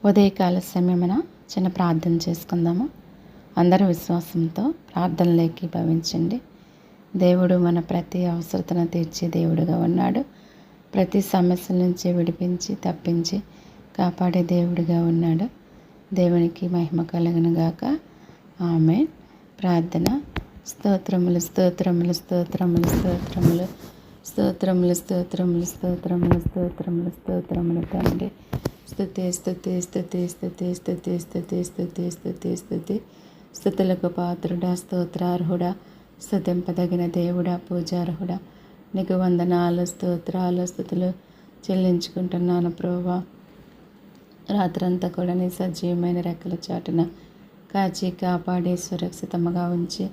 ఉదయకాల సమయమున చిన్న ప్రార్థన చేసుకుందాము. అందరూ విశ్వాసంతో ప్రార్థనలోకి భావించండి. దేవుడు మన ప్రతి అవసరతను తీర్చే దేవుడుగా ఉన్నాడు. ప్రతి సమస్యల నుంచి విడిపించి తప్పించి కాపాడే దేవుడిగా ఉన్నాడు. దేవునికి మహిమ కలుగును గాక. ఆమేన్. ప్రార్థన. స్తోత్రములు స్తోత్రములు స్తోత్రములు స్తోత్రములు స్తోత్రములు స్తోత్రములు స్తోత్రములు స్తోత్రములు స్తోత్రములు తండ్రి. స్తుతి స్తుతి స్తుతి స్తుతి స్తుతి స్తుతి స్తుతి స్తుతి స్తుతి స్తుతులకు పాత్రుడా, స్తోత్రార్హుడా, స్తుతింపదగిన దేవుడా, పూజార్హుడా, నీకు వందనాలు, స్తోత్రాలు, స్తుతులు చెల్లించుకుంటున్నాను ప్రభువా. రాత్రంతా కూడా నీ సజీవమైన రెక్కల చాటున కాచి కాపాడి సురక్షితముగా ఉంచి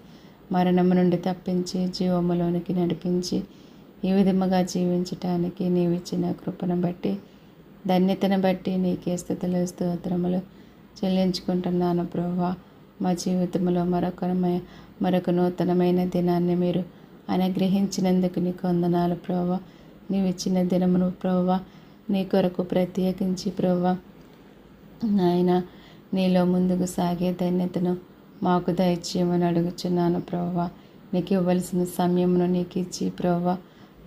మరణము నుండి తప్పించి జీవములోనికి నడిపించి ఈ విధముగా జీవించటానికి నీవిచ్చిన కృపను బట్టి ధన్యతను బట్టి నీకే స్తుతులు స్తోత్రములు చెల్లించుకుంటున్నాను ప్రభువా. మా జీవితంలో మరొక నూతనమైన దినాన్ని మీరు అనుగ్రహించినందుకు నీకు వందనాలు ప్రభువా. నీవిచ్చిన దినమును ప్రభువా నీ కొరకు ప్రత్యేకించి ప్రభువా నాయన నీలో ముందుకు సాగే ధన్యతను మాకు దయచేయమని అడుగుచున్నాను ప్రభువా. నీకు ఇవ్వవలసిన సమయమును నీకు ఇచ్చి ప్రభువా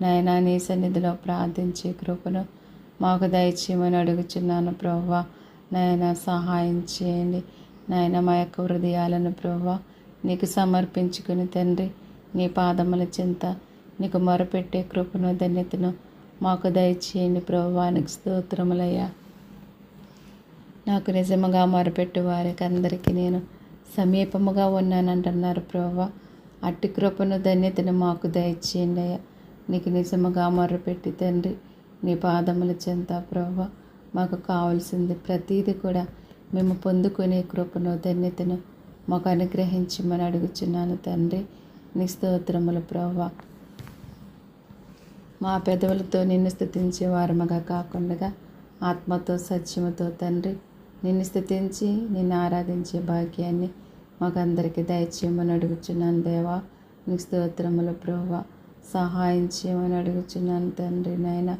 నాయన నీ సన్నిధిలో ప్రార్థించే కృపను మాకు దయచేయమని అడుగుచున్నాను ప్రభువా. నాయన సహాయం చేయండి నాయన. మా యొక్క హృదయాలను ప్రభువా నీకు సమర్పించుకుని తండ్రి నీ పాదముల చింత నీకు మొరపెట్టే కృపను ధన్యతను మాకు దయచేయండి ప్రభువా. నీకు స్తోత్రములయ్యా. నాకు నిజముగా మొరపెట్టు వారికి అందరికీ నేను సమీపముగా ఉన్నానంటున్నారు ప్రభువా. అట్టి కృపను ధన్యతను మాకు దయచేయండి అయ్యా. నీకు నిజముగా మొరపెట్టి తండ్రి నీ పాదముల చెంత ప్రభువా మాకు కావాల్సింది ప్రతీది కూడా మేము పొందుకునే కృపను ధన్యతను మాకు అనుగ్రహించమని అడుగుచున్నాను తండ్రి. నీ స్తోత్రములు ప్రభువా. మా పెదవులతో నిన్ను స్తుతించే వారముగా కాకుండా ఆత్మతో సత్యముతో తండ్రి నిన్ను స్తుతించి నిన్ను ఆరాధించే భాగ్యాన్ని మాకందరికీ దయచేయమని అడుగుచున్నాను దేవా. నీ స్తోత్రములు ప్రభువా. సహాయం చేయమని అడుగుచున్నాను తండ్రి. నాయన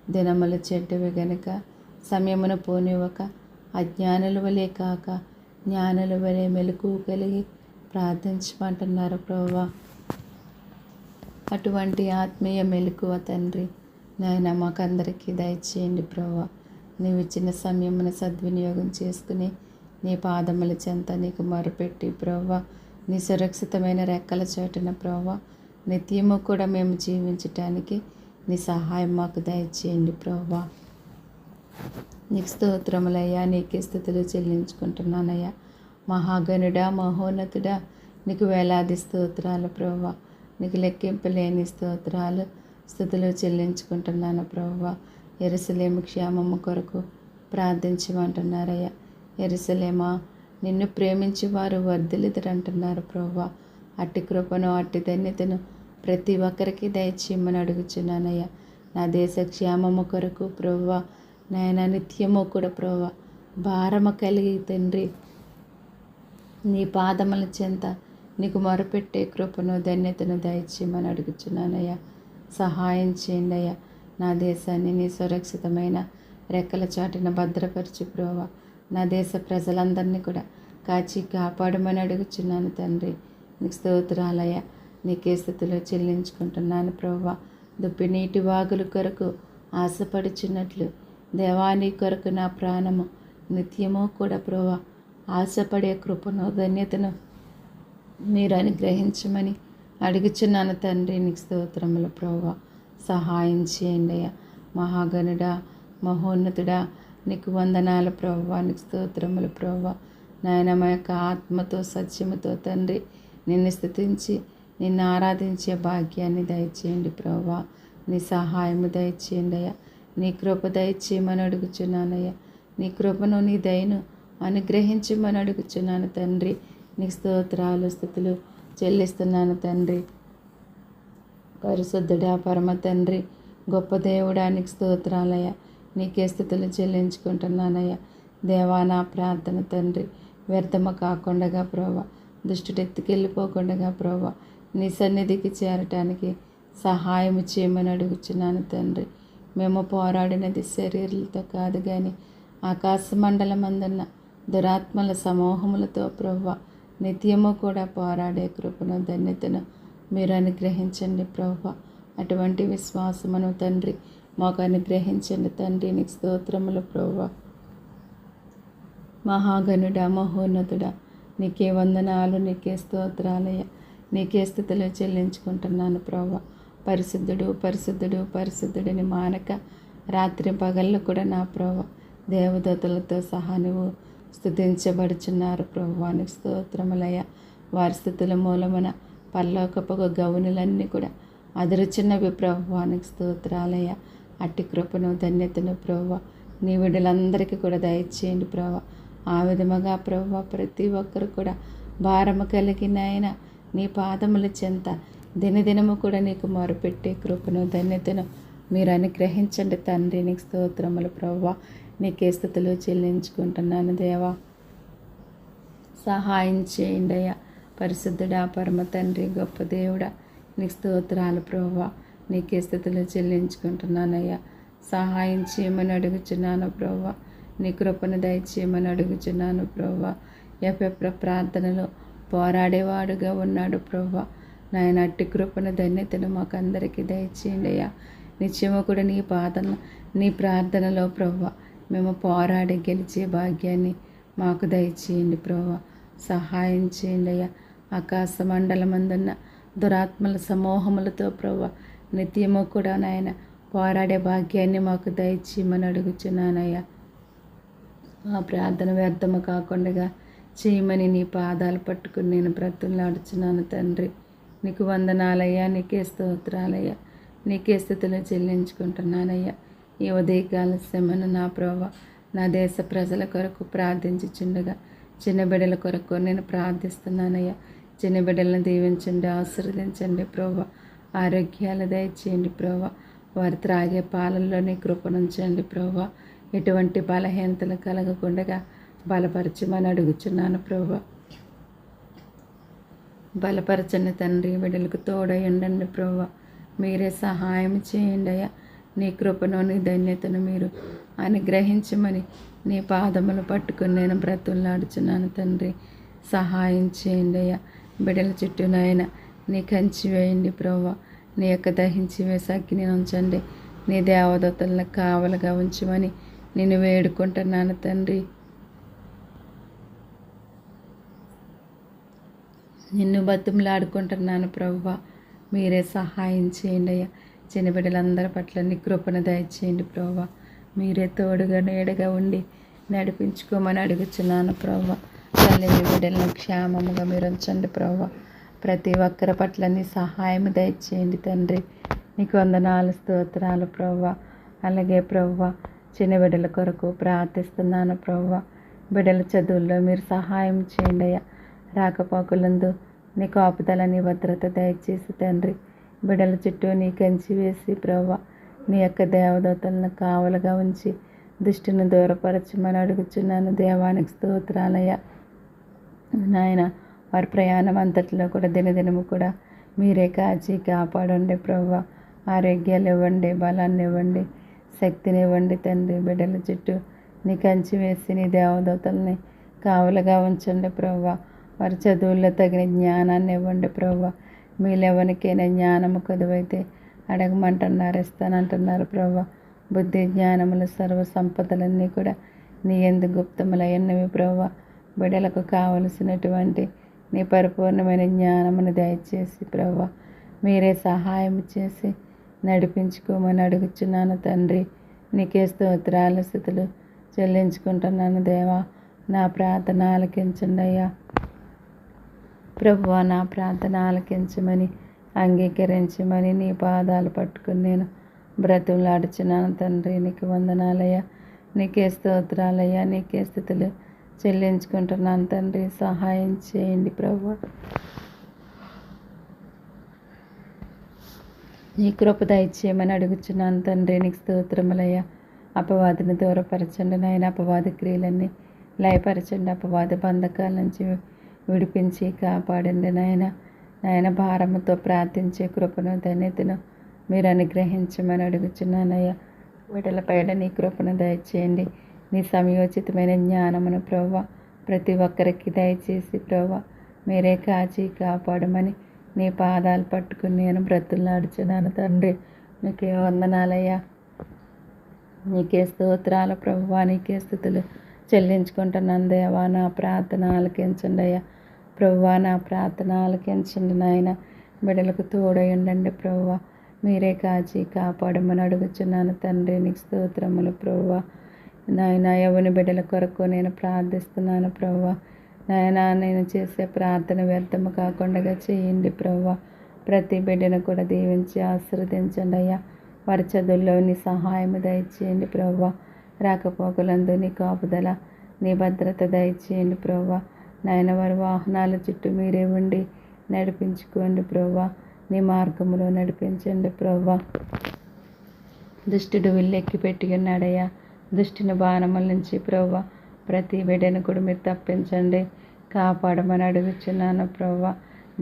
దినములు చెడ్డవి గనుక సమయమును పోనివ్వక అజ్ఞానుల వలె కాక జ్ఞానుల వలె మెలకువ కలిగి ప్రార్థించమంటున్నారు ప్రభువా. అటువంటి ఆత్మీయ మెలకువ తండ్రి నాయన మాకందరికీ దయచేయండి ప్రభువా. నీవిచ్చిన సమయమును సద్వినియోగం చేసుకుని నీ పాదముల చెంత నీకు మొరపెట్టి ప్రభువా నీ సురక్షితమైన రెక్కల చాటున ప్రభువా నిత్యము కూడా మేము జీవించటానికి నీ సహాయం మాకు దయచేయండి ప్రభువా. నీకు స్తోత్రములయ్యా. నీకే స్తుతులు చెల్లించుకుంటున్నానయ్యా. మహాగణుడా, మహోన్నతుడా, నీకు వేలాది స్తోత్రాలు ప్రభువా. నీకు లెక్కింపలేని స్తోత్రాలు స్తుతులు చెల్లించుకుంటున్నాను ప్రభువా. యెరూషలేము క్షేమము కొరకు ప్రార్థించమంటున్నారయ్యా. యెరూషలేమా నిన్ను ప్రేమించి వారు వర్ధిల్లుదురంటున్నారు ప్రభువా. అట్టి కృపను అట్టి ధన్యతను ప్రతి ఒక్కరికి దయచేయమని అడుగుచున్నానయ్యా. నా దేశ క్షేమము కొరకు ప్రభువా నాయన నిత్యము కూడా ప్రభువా భారము కలిగి తండ్రి నీ పాదముల చెంత నీకు మొరపెట్టే కృపను ధన్యతను దయచేయమని అడుగుచున్నానయ్యా. సహాయం చేయండి అయ్యా. నా దేశాన్ని నీ సురక్షితమైన రెక్కల చాటున భద్రపరచు ప్రభువా. నా దేశ ప్రజలందరినీ కూడా కాచి కాపాడమని అడుగుచున్నాను తండ్రి. నీకు స్తోత్రాలయ్యా. నీకే స్తుతులు చెల్లించుకుంటున్నాను ప్రభువా. దుప్పి నీటి వాగుల కొరకు ఆశపడుచున్నట్లు దేవాని కొరకు నా ప్రాణము నిత్యము కూడా ప్రభువా ఆశపడే కృపను ధన్యతను మీరు అనుగ్రహించమని అడుగుచున్నాను తండ్రి. నీకు స్తోత్రములు ప్రభువా. సహాయం చేయండి అయ్యా. మహాగణుడా, మహోన్నతుడా, నీకు వందనాలు ప్రభువా. నీకు స్తోత్రములు ప్రభువా. నాయన మా యొక్క ఆత్మతో సత్యముతో తండ్రి నిన్ను స్తుతించి నిన్ను ఆరాధించే భాగ్యాన్ని దయచేయండి ప్రభువా. నీ సహాయము దయచేయండి అయ్యా. నీ కృప దయచేయమని అడుగుచున్నానయ్యా. నీ కృపను నీ దయను అనుగ్రహించమని అడుగుచున్నాను తండ్రి. నీకు స్తోత్రాలు స్తుతులు చెల్లిస్తున్నాను తండ్రి. పరిశుద్ధుడా, పరమ తండ్రి, గొప్ప దేవుడా, నీకు స్తోత్రాలయ్యా. నీకే స్తుతులు చెల్లించుకుంటున్నానయ్యా. దేవా నా ప్రార్థన తండ్రి వ్యర్థమ కాకుండా ప్రభువా దుష్టుడెత్తుకెళ్ళిపోకుండా ప్రభువా నీ సన్నిధికి చేరటానికి సహాయం చేయమని అడుగుచున్నాను తండ్రి. మేము పోరాడినది శరీరాలతో కాదు కానీ ఆకాశ మండలమందున్న దురాత్మల సమూహములతో ప్రభువా నిత్యము కూడా పోరాడే కృపను ధన్యతను మీరు అనుగ్రహించండి ప్రభువా. అటువంటి విశ్వాసమును తండ్రి మాకు అనుగ్రహించండి తండ్రి. నీకు స్తోత్రములు ప్రభువా. మహాగణుడా మహోన్నతుడా నీకే వందనాలు, నీకే స్తోత్రాలయ్య, నీకే స్థుతులు చెల్లించుకుంటున్నాను ప్రభువా. పరిశుద్ధుడు పరిశుద్ధుడు పరిశుద్ధుడిని మానక రాత్రి పగళ్ళు కూడా నా ప్రభువా దేవదూతలతో సహా నువ్వు స్తుతించబడుచున్నారు ప్రభువా. నీకు స్తోత్రములయ్య. వారి స్థుతుల మూలమున పరలోకపు గౌనులన్నీ కూడా అదురుచున్నవి ప్రభువా. నీకు స్తోత్రాలయ్య. అట్టి కృపను ధన్యతను ప్రభువా నీ బిడ్డలందరికీ కూడా దయచేయండి ప్రభువా. ఆ విధముగా ప్రభువా ప్రతి ఒక్కరు కూడా భారము కలిగిన ఆయన నీ పాదముల చెంత దినదినము కూడా నీకు మొరపెట్టే కృపను ధన్యతను మీరు అనుగ్రహించండి తండ్రి. నీకు స్తోత్రములు ప్రభువా. నీకే స్తుతులు చెల్లించుకుంటున్నాను దేవా. సహాయం చేయండి అయ్యా. పరిశుద్ధుడా పరమ తండ్రి గొప్ప దేవుడా నీకు స్తోత్రాలు ప్రభువా. నీకే స్తుతులు చెల్లించుకుంటున్నానయ్యా. సహాయం చేయమని అడుగుచున్నాను ప్రభువా. నీ కృపను దయచేయమని అడుగుచున్నాను ప్రభువా. ఎప్పుడు ప్రార్థనలో పోరాడేవాడుగా ఉన్నాడు ప్రభువా. నాయన అట్టి కృపను ధన్యతను మాకు అందరికీ దయచేయండి అయ్యా. నిత్యము కూడా నీ ప్రార్థనలో ప్రభువా మేము పోరాడి గెలిచే భాగ్యాన్ని మాకు దయచేయండి ప్రభువా. సహాయం చేయండి అయ్యా. ఆకాశ మండలమందున్న దురాత్మల సమూహములతో ప్రభువా నిత్యము కూడా నాయన పోరాడే భాగ్యాన్ని మాకు దయచేయమని అడుగుచున్నానయ్యా. ఆ ప్రార్థన వ్యర్థము కాకుండా చేయమని నీ పాదాలు పట్టుకుని నేను బ్రతులాడుచున్నాను తండ్రి. నీకు వందనాలయ్యా. నీకే స్తోత్రాలయ్యా. నీకే స్థుతులు చెల్లించుకుంటున్నానయ్యా. ఈ ఉదయకాల శ్రమను నా ప్రభువా నా దేశ ప్రజల కొరకు ప్రార్థించుచుండగా చిన్న బిడ్డల కొరకు నేను ప్రార్థిస్తున్నానయ్యా. చిన్న బిడ్డలను దీవించండి, ఆశీర్వదించండి ప్రభువా. ఆరోగ్యాలు దయచేయండి ప్రభువా. వారు త్రాగే పాలల్లో నీ కృపనుంచండి ప్రభువా. ఎటువంటి బలహీనతలు కలగకుండా బలపరచమని అడుగుచున్నాను ప్రభువా. బలపరచండి తండ్రి. బిడ్డలకు తోడై ఉండండి ప్రభువా. మీరే సహాయం చేయండి అయ్యా. నీ కృపను నీ ధన్యతను మీరు అనుగ్రహించమని నీ పాదములు పట్టుకుని నేను బ్రతులాడుచున్నాను తండ్రి. సహాయం చేయండి అయ్యా. బిడ్డల చుట్టూ నాయన నీ కంచి వేయండి ప్రభువా. నీ యొక్క దహించి వేసి అగ్ని ఉంచండి. నీ దేవదూతలను కావలుగా ఉంచమని నేను వేడుకుంటున్నాను తండ్రి. నిన్ను బతుములాడుకుంటున్నాను ప్రభువా. మీరే సహాయం చేయండి అయ్యా. చిన్న బిడ్డలందరి పట్ల నీ కృపను దయచేయండి ప్రభువా. మీరే తోడుగా నీడగా ఉండి నడిపించుకోమని అడుగుచున్నాను ప్రభువా. తల్లిని బిడ్డలను క్షేమముగా మీరు ఉంచండి ప్రభువా. ప్రతి ఒక్కరి పట్ల నీ సహాయం దయచేయండి తండ్రి. నీకు వందనాలు స్తోత్రాలు ప్రభువా. అలాగే ప్రభువా చిన్న బిడ్డల కొరకు ప్రార్థిస్తున్నాను ప్రభువా. బిడ్డల చదువుల్లో మీరు సహాయం చేయండి అయ్యా. రాకపోకలందు నీ కాపుదల నీ భద్రత దయచేసి తండ్రి. బిడ్డల చుట్టూ నీ కంచి వేసి ప్రభువా నీ యొక్క దేవదూతలను కావలుగా ఉంచి దుష్టిని దూరపరచమని అడుగుచున్నాను. దేవానికి స్తోత్రాలయ్యా. నాయన వారి ప్రయాణం అంతట్లో కూడా దినదినము కూడా మీరే కాచి కాపాడండి ప్రభువా. ఆరోగ్యాలు ఇవ్వండి, బలాన్ని ఇవ్వండి, శక్తిని ఇవ్వండి తండ్రి. బిడ్డల చుట్టూ నీ కంచి వేసి నీ దేవదూతల్ని కావలుగా ఉంచండి ప్రభువా. వారి చదువుల్లో తగిన జ్ఞానాన్ని ఇవ్వండి ప్రభువా. మీరెవరికైనా జ్ఞానము కొదువైతే అడగమంటున్నారు, ఇస్తానంటున్నారు ప్రభువా. బుద్ధి జ్ఞానములు సర్వ సంపదలన్నీ కూడా నీ యందు గుప్తములైనవి ప్రభువా. బిడ్డలకు కావలసినటువంటి నీ పరిపూర్ణమైన జ్ఞానమును దయచేసి ప్రభువా మీరే సహాయం చేసి నడిపించుకోమని అడుగుచున్నాను తండ్రి. నీకే స్తోత్రాలు స్తుతులు చెల్లించుకుంటున్నాను దేవా. నా ప్రార్థన ఆలకించండి అయ్యా. ప్రభువా నా ప్రార్థన ఆలకించమని అంగీకరించమని నీ పాదాలు పట్టుకుని నేను బ్రతులాడుచున్నాను తండ్రి. నీకు వందనాలయ్యా. నీకే స్తోత్రాలయ్యా. నీకే స్తుతులు చెల్లించుకుంటున్నాను తండ్రి. సహాయం చేయండి ప్రభువా. నీ కృప దయచేయమని అడుగుచున్నాను తండ్రి. నీకు స్తోత్రములయ్యా. అపవాదిని దూరపరచండి నాయన. అపవాది క్రియలన్నీ లయపరచండి. అపవాది బంధకాల నుంచి విడిపించి కాపాడండి నాయన. నాయన భారముతో ప్రార్థించే కృపను ధన్యతను మీరు అనుగ్రహించమని అడుగుచున్నానయ్యా. వీటిల పైన నీ కృపను దయచేయండి. నీ సమయోచితమైన జ్ఞానమును ప్రవ్వ ప్రతి ఒక్కరికి దయచేసి ప్రవ్వ మీరే కాచి కాపాడమని నీ పాదాలు పట్టుకుని నేను బ్రతులాడుచున్నాను తండ్రి. నీకే వందనాలయ్యా, నీకే స్తోత్రాలు ప్రభువా, నీకే స్థుతులు చెల్లించుకుంటున్నాను దేవా. నా ప్రార్థన ఆలకించండి అయ్యా ప్రభువా, నా ప్రార్థన ఆలకించండి నాయన. బిడ్డలకు తోడై ఉండండి ప్రభువా, మీరే కాచి కాపాడమని అడుగుచున్నాను తండ్రి. నీకు స్తోత్రములు ప్రభువా. నాయన యవ్వని బిడ్డల కొరకు నేను ప్రార్థిస్తున్నాను ప్రభువా. నాయన నేను చేసే ప్రార్థన వ్యర్థము కాకుండా చేయండి ప్రభువా. ప్రతి బిడ్డను కూడా దీవించి ఆశీర్వదించండి అయ్యా. వారి చదువుల్లో నీ సహాయం దయచేయండి ప్రభువా. రాకపోకలందు నీ కాపుదల నీ భద్రత దయచేయండి ప్రభువా. నాయన వారి వాహనాల చుట్టూ మీరే ఉండి నడిపించుకోండి ప్రభువా. నీ మార్గంలో నడిపించండి ప్రభువా. దుష్టుడు విల్లెక్కి పెట్టి ఉన్నాడయ్యా. దుష్టుని బాణముల నుంచి ప్రభువా ప్రతి బిడ్డను కూడా మీరు తప్పించండి, కాపాడమని అడుగుచున్నాను ప్రభువా.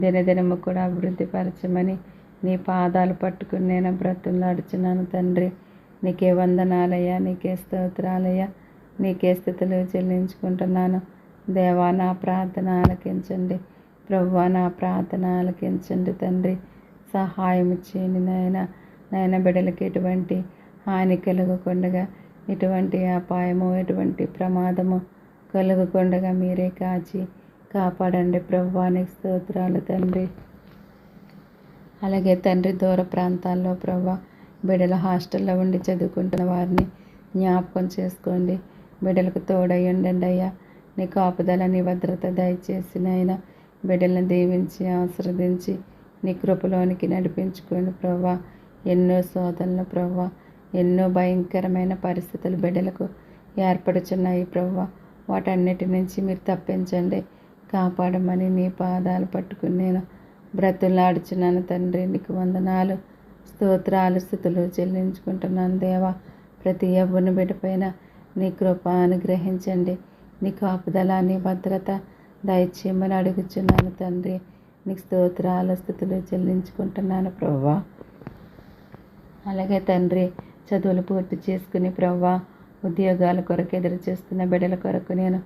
దినదినము కూడా అభివృద్ధి పరచమని నీ పాదాలు పట్టుకుని నేను బ్రతులాడుచున్నాను తండ్రి. నీకే వందనాలయ్యా, నీకే స్తోత్రాలయ్యా, నీకే స్థుతులు చెల్లించుకుంటున్నాను దేవా. నా ప్రార్థన ఆలకించండి ప్రభువా, నా ప్రార్థన ఆలకించండి తండ్రి. సహాయం చేయండి నాయన. నాయన బిడ్డలకి ఎటువంటి హాని కలుగకుండగా, ఎటువంటి అపాయము ఎటువంటి ప్రమాదము కలుగకుండగా మీరే కాచి కాపాడండి ప్రభువా. నీకు స్తోత్రాలు తండ్రి. అలాగే తండ్రి దూర ప్రాంతాల్లో ప్రభువా బిడ్డల హాస్టల్లో ఉండి చదువుకుంటున్న వారిని జ్ఞాపకం చేసుకోండి. బిడ్డలకు తోడై ఉండండి అయ్యా. నీ కాపుదల నీ భద్రత దయచేసి నాయన బిడ్డలను దీవించి ఆశీర్వదించి నీ కృపలోనికి నడిపించుకోండి ప్రభువా. ఎన్నో శోధనలు ప్రభువా, ఎన్నో భయంకరమైన పరిస్థితులు బిడ్డలకు ఏర్పడుచున్నాయి ప్రభువా. వాటన్నిటి నుంచి మీరు తప్పించండి, కాపాడమని నీ పాదాలు పట్టుకుని నేను బ్రతులాడుచున్నాను తండ్రి. నీకు వందనాలు, స్తోత్రాలు, స్థుతులు చెల్లించుకుంటున్నాను దేవా. ప్రతి యవ్వన బిడ్డ పైన నీ కృప అనుగ్రహించండి, నీ కాపుదల నీ భద్రత దయచేయమని అడుగుచున్నాను తండ్రి. నీకు స్తోత్రాలు, స్థుతులు చెల్లించుకుంటున్నాను ప్రభువా. అలాగే తండ్రి చదువులు పూర్తి చేసుకుని ప్రభువా ఉద్యోగాల కొరకు ఎదురు చేస్తున్న బిడ్డల కొరకు నేను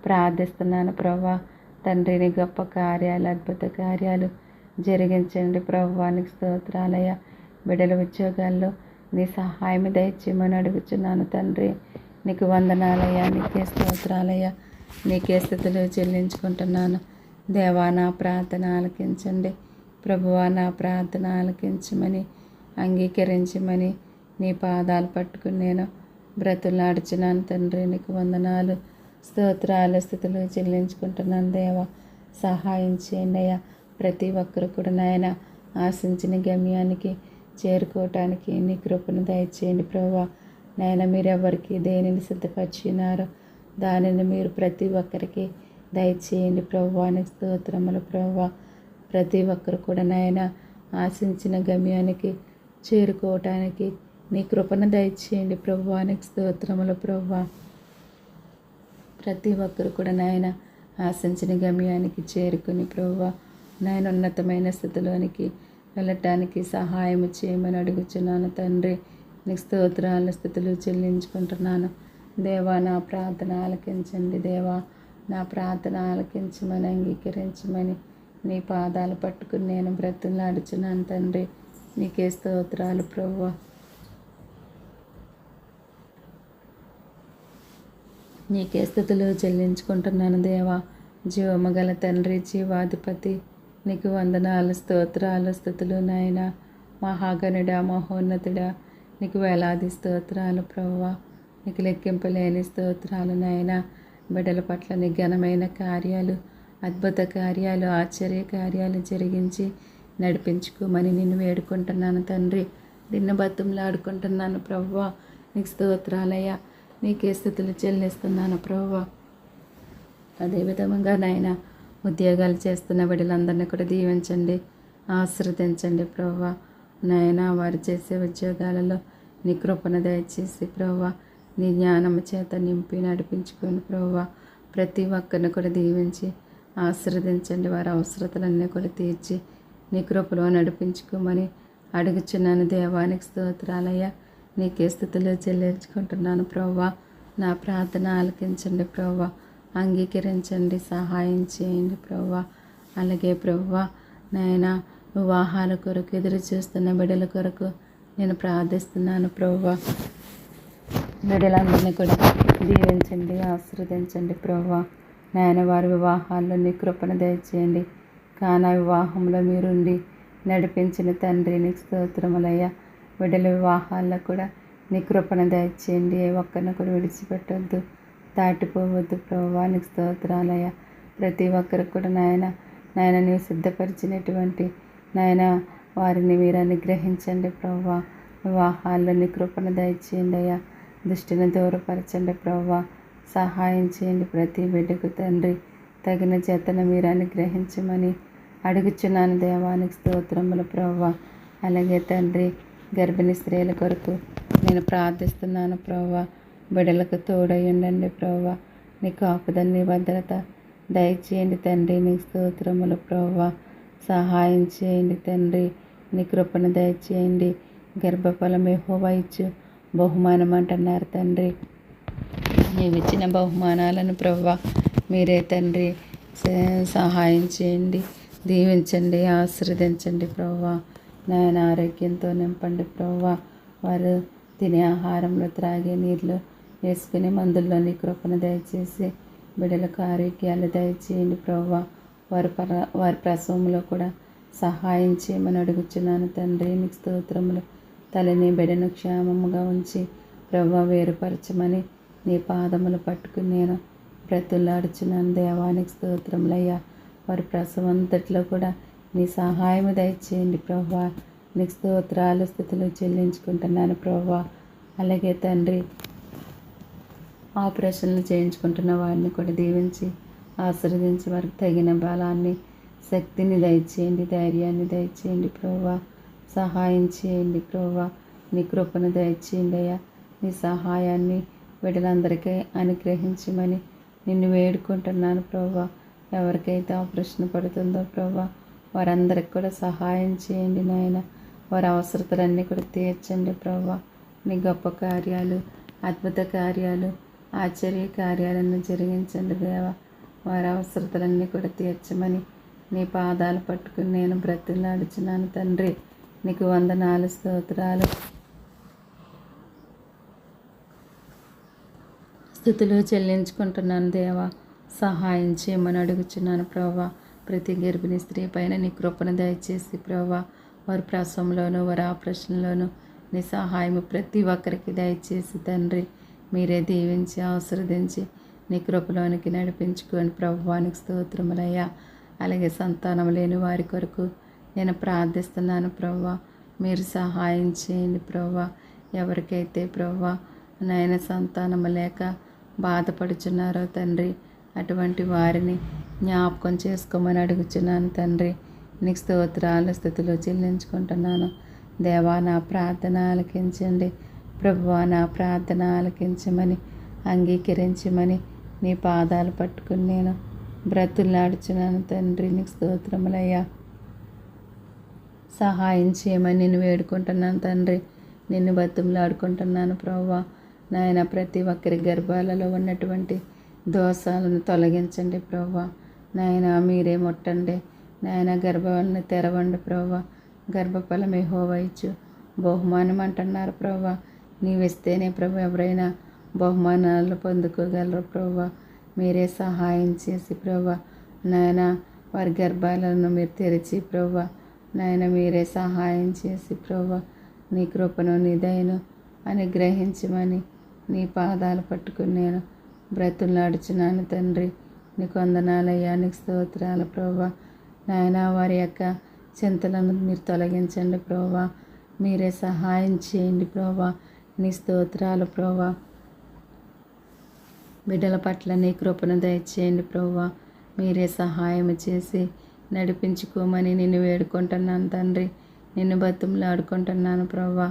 ప్రార్థిస్తున్నాను ప్రభువా. తండ్రి నీ గొప్ప కార్యాలు, అద్భుత కార్యాలు జరిగించండి ప్రభువా. నీకు స్తోత్రాలయ్యా. బిడ్డల ఉద్యోగాల్లో నీ సహాయం దయచేయమని అడుగుచున్నాను తండ్రి. నీకు వందనాలయ్యా, నీకే స్తోత్రాలయ్యా, నీకే స్థుతులు చెల్లించుకుంటున్నాను దేవా. నా ప్రార్థన ఆలకించండి ప్రభువా. నా ప్రార్థన ఆలకించమని అంగీకరించమని నీ పాదాలు పట్టుకుని నేను బ్రతులాడుచున్నాను తండ్రి. నీకు వందనాలు, స్తోత్రాలు, స్థుతులు చెల్లించుకుంటున్నాను దేవా. సహాయం చేయండి అయ్యా. ప్రతి ఒక్కరు కూడా నాయన ఆశించిన గమ్యానికి చేరుకోవటానికి నీ కృపను దయచేయండి ప్రభువా. నాయన మీరెవరికి దేనిని సిద్ధపరిచినారో దానిని మీరు ప్రతి ఒక్కరికి దయచేయండి ప్రభువా. నీకు స్తోత్రములు ప్రభువా. ప్రతి ఒక్కరు కూడా నాయన ఆశించిన గమ్యానికి చేరుకోవటానికి నీ కృపను దయచేయండి ప్రభువా. నీకు స్తోత్రములు ప్రభువా. ప్రతి ఒక్కరు కూడా నాయన ఆశించిన గమ్యానికి చేరుకుని ప్రభువా నాయన ఉన్నతమైన స్థితిలోనికి వెళ్ళటానికి సహాయం చేయమని అడుగుచున్నాను తండ్రి. నీకు స్తోత్రాల స్థితులు చెల్లించుకుంటున్నాను దేవా. నా ప్రార్థన ఆలకించండి దేవా. నా ప్రార్థన ఆలకించమని అంగీకరించమని నీ పాదాలు పట్టుకుని నేను బ్రతులాడుచున్నాను తండ్రి. నీకే స్తోత్రాలు ప్రభువా. నీకే స్థుతులు చెల్లించుకుంటున్నాను దేవా. జీవమగల తండ్రి, జీవాధిపతి, నీకు వందనాలు, స్తోత్రాలు, స్థుతులు నాయన. మహాగణుడా, మహోన్నతుడా, నీకు వేలాది స్తోత్రాలు ప్రభువా. నీకు లెక్కింపలేని స్తోత్రాలు నాయన. బిడ్డల పట్ల నీ ఘనమైన కార్యాలు, అద్భుత కార్యాలు, ఆశ్చర్య కార్యాలు జరిగించి నడిపించుకోమని నిన్ను వేడుకుంటున్నాను తండ్రి. నిన్ను బతుములాడుకుంటున్నాను ప్రభువా. నీకు స్తోత్రాలయ్యా. నీకే స్థుతులు చెల్లిస్తున్నాను ప్రభువా. అదేవిధంగా నాయన ఉద్యోగాలు చేస్తున్న బిడ్డలందరినీ కూడా దీవించండి, ఆశీర్వదించండి ప్రభువా. నాయన వారు చేసే ఉద్యోగాలలో నీ కృపను దయచేసి ప్రభువా నీ జ్ఞానము చేత నింపి నడిపించుకొని ప్రభువా ప్రతి ఒక్కరిని కూడా దీవించి ఆశీర్వదించండి. వారి అవసరతలన్నీ కూడా తీర్చి నీ కృపలో నడిపించుకోమని అడుగుచున్నాను దేవానికి స్తోత్రాలయ్యా. నీకే స్థుతులు చెల్లించుకుంటున్నాను ప్రభువా. నా ప్రార్థన ఆలకించండి ప్రభువా. అంగీకరించండి, సహాయం చేయండి ప్రభువా. అలాగే ప్రభువా నాయన వివాహాల కొరకు ఎదురు చూస్తున్న బిడ్డల కొరకు నేను ప్రార్థిస్తున్నాను ప్రభువా. బిడ్డలందరినీ కూడా దీవించండి, ఆశీర్వదించండి ప్రభువా. నాయన వారి వివాహాల్లో నీ కృపను దయచేయండి. కానా వివాహంలో మీరుండి నడిపించిన తండ్రి నీకు స్తోత్రములయ్యా. బిడ్డల వివాహాల్లో కూడా నీ కృపను దయచేయండి. ఏ ఒక్కరిని కూడా విడిచిపెట్టొద్దు, దాటిపోవద్దు ప్రభువా. నీకు స్తోత్రాలయ్యా. ప్రతి ఒక్కరికి కూడా నాయన నీవు సిద్ధపరిచినటువంటి నాయన వారిని మీరు అనుగ్రహించండి ప్రభువా. వివాహాల్లో నీ కృపను దయచేయండి అయ్యా. దృష్టిని దూరపరచండి ప్రభువా. సహాయం చేయండి ప్రతి బిడ్డకు తండ్రి. తగిన జతను మీరు అనుగ్రహించమని అడుగుచున్నాను దేవానికి స్తోత్రములు ప్రభువా. అలాగే తండ్రి గర్భిణీ స్త్రీల కొరకు నేను ప్రార్థిస్తున్నాను ప్రభువా. బిడ్డలకు తోడై ఉండండి ప్రభువా. నీ కాపుదల నీ భద్రత దయచేయండి తండ్రి. నీ స్తోత్రములు ప్రభువా. సహాయం చేయండి తండ్రి. నీ కృపను దయచేయండి. గర్భఫలం యెహోవా ఇచ్చు బహుమానం అంటున్నారు తండ్రి. నీవు ఇచ్చిన బహుమానాలను ప్రభువా మీరే తండ్రి సహాయం చేయండి, దీవించండి, ఆశీర్వదించండి ప్రభువా. నాయన ఆరోగ్యంతో నింపండి ప్రభువా. వారు తినే ఆహారంలో త్రాగే నీళ్ళు వేసుకునే మందుల్లో నీ కృపను దయచేసి బిడ్డలకు ఆరోగ్యాలు దయచేయండి ప్రభువా. వారి ప్రసవంలో కూడా సహాయం చేయమని అడుగుచున్నాను తండ్రి. నీకు స్తోత్రములు. తల్లిని బిడ్డను క్షేమముగా ఉంచి ప్రభువా వేరుపరచమని నీ పాదములు పట్టుకుని నేను బ్రతులాడుచున్నాను దేవానికి స్తోత్రములయ్యా. వారి ప్రసవంతట్లో కూడా నీ సహాయం దయచేయండి ప్రభువా. నీకు స్తోత్రాలు స్థుతులు చెల్లించుకుంటున్నాను ప్రభువా. అలాగే తండ్రి ఆపరేషన్లు చేయించుకుంటున్న వారిని కూడా దీవించి ఆశీర్వదించి వారికి తగిన బలాన్ని శక్తిని దయచేయండి, ధైర్యాన్ని దయచేయండి ప్రభువా. సహాయం చేయండి ప్రభువా. నీ కృపను దయచేయండి అయ్యా. నీ సహాయాన్ని బిడ్డలందరికీ అనుగ్రహించమని నిన్ను వేడుకుంటున్నాను ప్రభువా. ఎవరికైతే ఆపరేషన్ పడుతుందో ప్రభువా వారందరికి కూడా సహాయం చేయండి నాయన. వారి అవసరతలన్నీ కూడా తీర్చండి ప్రభువా. నీ గొప్ప కార్యాలు, అద్భుత కార్యాలు, ఆశ్చర్య కార్యాలను జరిగించండి దేవా. వారి అవసరతలన్నీ కూడా తీర్చమని నీ పాదాలు పట్టుకుని నేను బ్రతిలాడుచున్నాను తండ్రి. నీకు వందనాలు, స్తోత్రాలు, స్తుతులు చెల్లించుకుంటున్నాను దేవా. సహాయం చేయమని అడుగుచున్నాను ప్రభువా. ప్రతి గర్భిణీ స్త్రీ పైన నీ కృపను దయచేసి ప్రభువా వారి ప్రసవంలోను వారి ఆపరేషన్లోను నీ సహాయము ప్రతి ఒక్కరికి దయచేసి తండ్రి మీరే దీవించి ఆశీర్వదించి నీ కృపలోనికి నడిపించుకొని ప్రభువానికి స్తోత్రములయ్యా. అలాగే సంతానం లేని వారి కొరకు నేను ప్రార్థిస్తున్నాను ప్రభువా. మీరు సహాయం చేయండి ప్రభువా. ఎవరికైతే ప్రభువా నాయన సంతానం లేక బాధపడుచున్నారో తండ్రి అటువంటి వారిని జ్ఞాపకం చేసుకోమని అడుగుచున్నాను తండ్రి. నీకు స్తోత్రాలు స్థుతులు చెల్లించుకుంటున్నాను దేవా. నా ప్రార్థన ఆలకించండి ప్రభువా. నా ప్రార్థన ఆలకించమని అంగీకరించమని నీ పాదాలు పట్టుకుని నేను బ్రతులాడుచున్నాను తండ్రి. నీకు స్తోత్రములయ్యా. సహాయం చేయమని నిన్ను వేడుకుంటున్నాను తండ్రి. నిన్ను బతుములాడుకుంటున్నాను ప్రభువా. నాయన ప్రతి ఒక్కరి గర్భాలలో ఉన్నటువంటి దోషాలను తొలగించండి ప్రభువా. నాయన మీరే ముట్టండి నాయన. గర్భాలను తెరవండి ప్రభువా. గర్భఫలం యెహోవా ఇచ్చు బహుమానం అంటున్నారు ప్రభువా. నీవిస్తేనే ప్రభు ఎవరైనా బహుమానాలు పొందుకోగలరు ప్రభువా. మీరే సహాయం చేసి ప్రభువా నాయన వారి గర్భాలను మీరు తెరిచి ప్రభువా నాయన మీరే సహాయం చేసి ప్రభువా నీ కృపను నీ దయను అనుగ్రహించమని నీ పాదాలు పట్టుకుని నేను బ్రతులాడుచున్నాను తండ్రి. నీకు వందనాలయ్యా. నీకు స్తోత్రాలు ప్రభువా. నాయన వారి యొక్క చింతలను మీరు తొలగించండి ప్రభువా. మీరే సహాయం చేయండి ప్రభువా. నీ స్తోత్రాలు ప్రభువా. బిడ్డల పట్ల నీ కృపను దయచేయండి ప్రభువా. మీరే సహాయం చేసి నడిపించుకోమని నిన్ను వేడుకుంటున్నాను తండ్రి. నిన్ను బతుములాడుకుంటున్నాను ప్రభువా.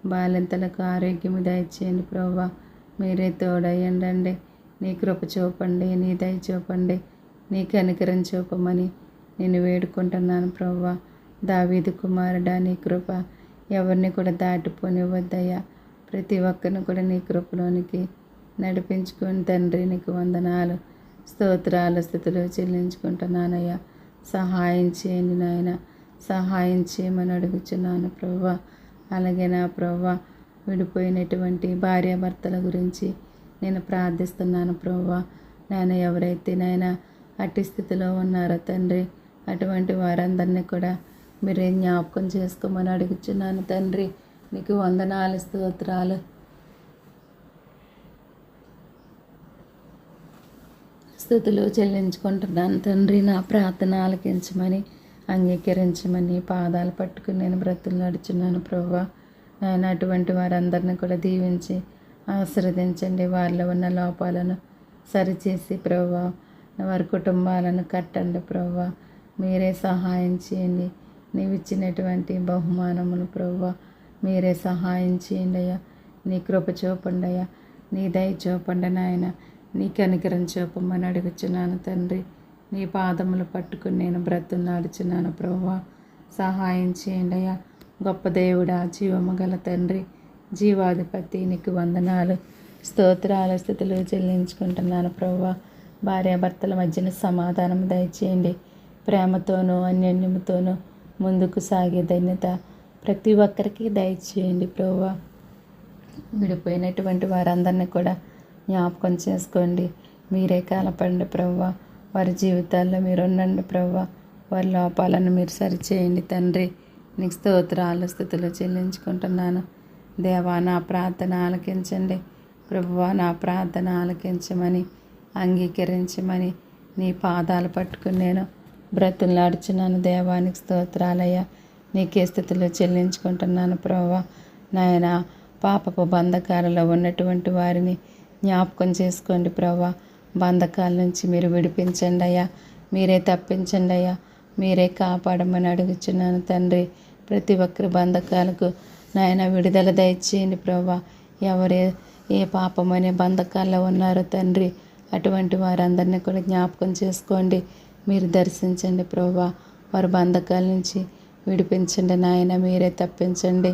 బాలింతలకు ఆరోగ్యము దయచేయండి ప్రభువా. మీరే తోడయ్యండి. నీ కృప చూపండి, నీ దయ చూపండి, నీ కనికరం చూపమని నేను వేడుకుంటున్నాను ప్రభువా. దావీదు కుమారుడా నీ కృప ఎవరిని కూడా దాటిపోనివ్వద్దయ్యా. ప్రతి ఒక్కరిని కూడా నీ కృపలోనికి నడిపించుకొని తండ్రి నీకు వందనాలు, స్తోత్రాలు, స్థుతులు చెల్లించుకుంటున్నానయ్యా. సహాయం చేయండి నాయన, సహాయం చేయమని అడుగుచున్నాను ప్రభువా. అలాగే నా ప్రభువా, విడిపోయినటువంటి భార్యాభర్తల గురించి నేను ప్రార్థిస్తున్నాను ప్రభువా. నాయన ఎవరైతే నాయన అట్టి స్థితిలో ఉన్నారో తండ్రి, అటువంటి వారందరినీ కూడా మీరే జ్ఞాపకం చేసుకోమని అడుగుచున్నాను తండ్రి. నీకు వందనాలు, స్తోత్రాలు, స్థుతులు చెల్లించుకుంటున్నాను తండ్రి. నా ప్రార్థన ఆలకించమని, అంగీకరించమని పాదాలు పట్టుకుని నేను బ్రతులు నడుచున్నాను ప్రభువా. ఆయన అటువంటి వారందరిని కూడా దీవించి ఆశీర్వదించండి. వారిలో ఉన్న లోపాలను సరిచేసి ప్రభువా, వారి కుటుంబాలను కట్టండి ప్రభువా. మీరే సహాయం చేయండి. నీవు ఇచ్చినటువంటి బహుమానమును ప్రభువా మీరే సహాయం చేయండి అయ్యా. నీ కృప చూపండి అయ్యా, నీ దయ చూపండి నాయన, నీ కనికరం చూపమని అడుగుచున్నాను తండ్రి. నీ పాదములు పట్టుకుని నేను బ్రతులు నడుచున్నాను ప్రభువా. సహాయం చేయండి అయ్యా. గొప్ప దేవుడా, జీవము గల తండ్రి, జీవాధిపతి, నీకు వందనాలు, స్తోత్రాల స్థుతులు చెల్లించుకుంటున్నాను ప్రభువా. భార్యాభర్తల మధ్యన సమాధానం దయచేయండి. ప్రేమతోనూ అన్యోన్యముతోనూ ముందుకు సాగే ధన్యత ప్రతి ఒక్కరికి దయచేయండి ప్రభువా. విడిపోయినటువంటి వారందరినీ కూడా జ్ఞాపకం చేసుకోండి. మీరే కాలపండి ప్రభువా. వారి జీవితాల్లో మీరు ఉండండి ప్రభువా. వారి లోపాలను మీరు సరిచేయండి తండ్రి. నీకు స్తోత్రాలు, స్థుతులు చెల్లించుకుంటున్నాను దేవా. నా ప్రార్థన ఆలకించండి ప్రభువా. నా ప్రార్థన ఆలకించమని, అంగీకరించమని నీ పాదాలు పట్టుకుని నేను బ్రతులాడుచున్నాను దేవానికి స్తోత్రాలయ్యా. నీకే స్థితిలో చెల్లించుకుంటున్నాను ప్రభువా. నాయన పాపపు బంధకాలలో ఉన్నటువంటి వారిని జ్ఞాపకం చేసుకోండి ప్రభువా. బంధకాల నుంచి మీరు విడిపించండి అయ్యా. మీరే తప్పించండి అయ్యా. మీరే కాపాడమని అడుగుచున్నాను తండ్రి. ప్రతి ఒక్కరి బంధకాలకు నాయన విడుదల దయచేయండి ప్రభువా. ఎవరే ఏ పాపమనే బంధకాల్లో ఉన్నారో తండ్రి, అటువంటి వారందరినీ కూడా జ్ఞాపకం చేసుకోండి. మీరు దర్శించండి ప్రభువా. వారి బంధకాల నుంచి విడిపించండి నాయన. మీరే తప్పించండి,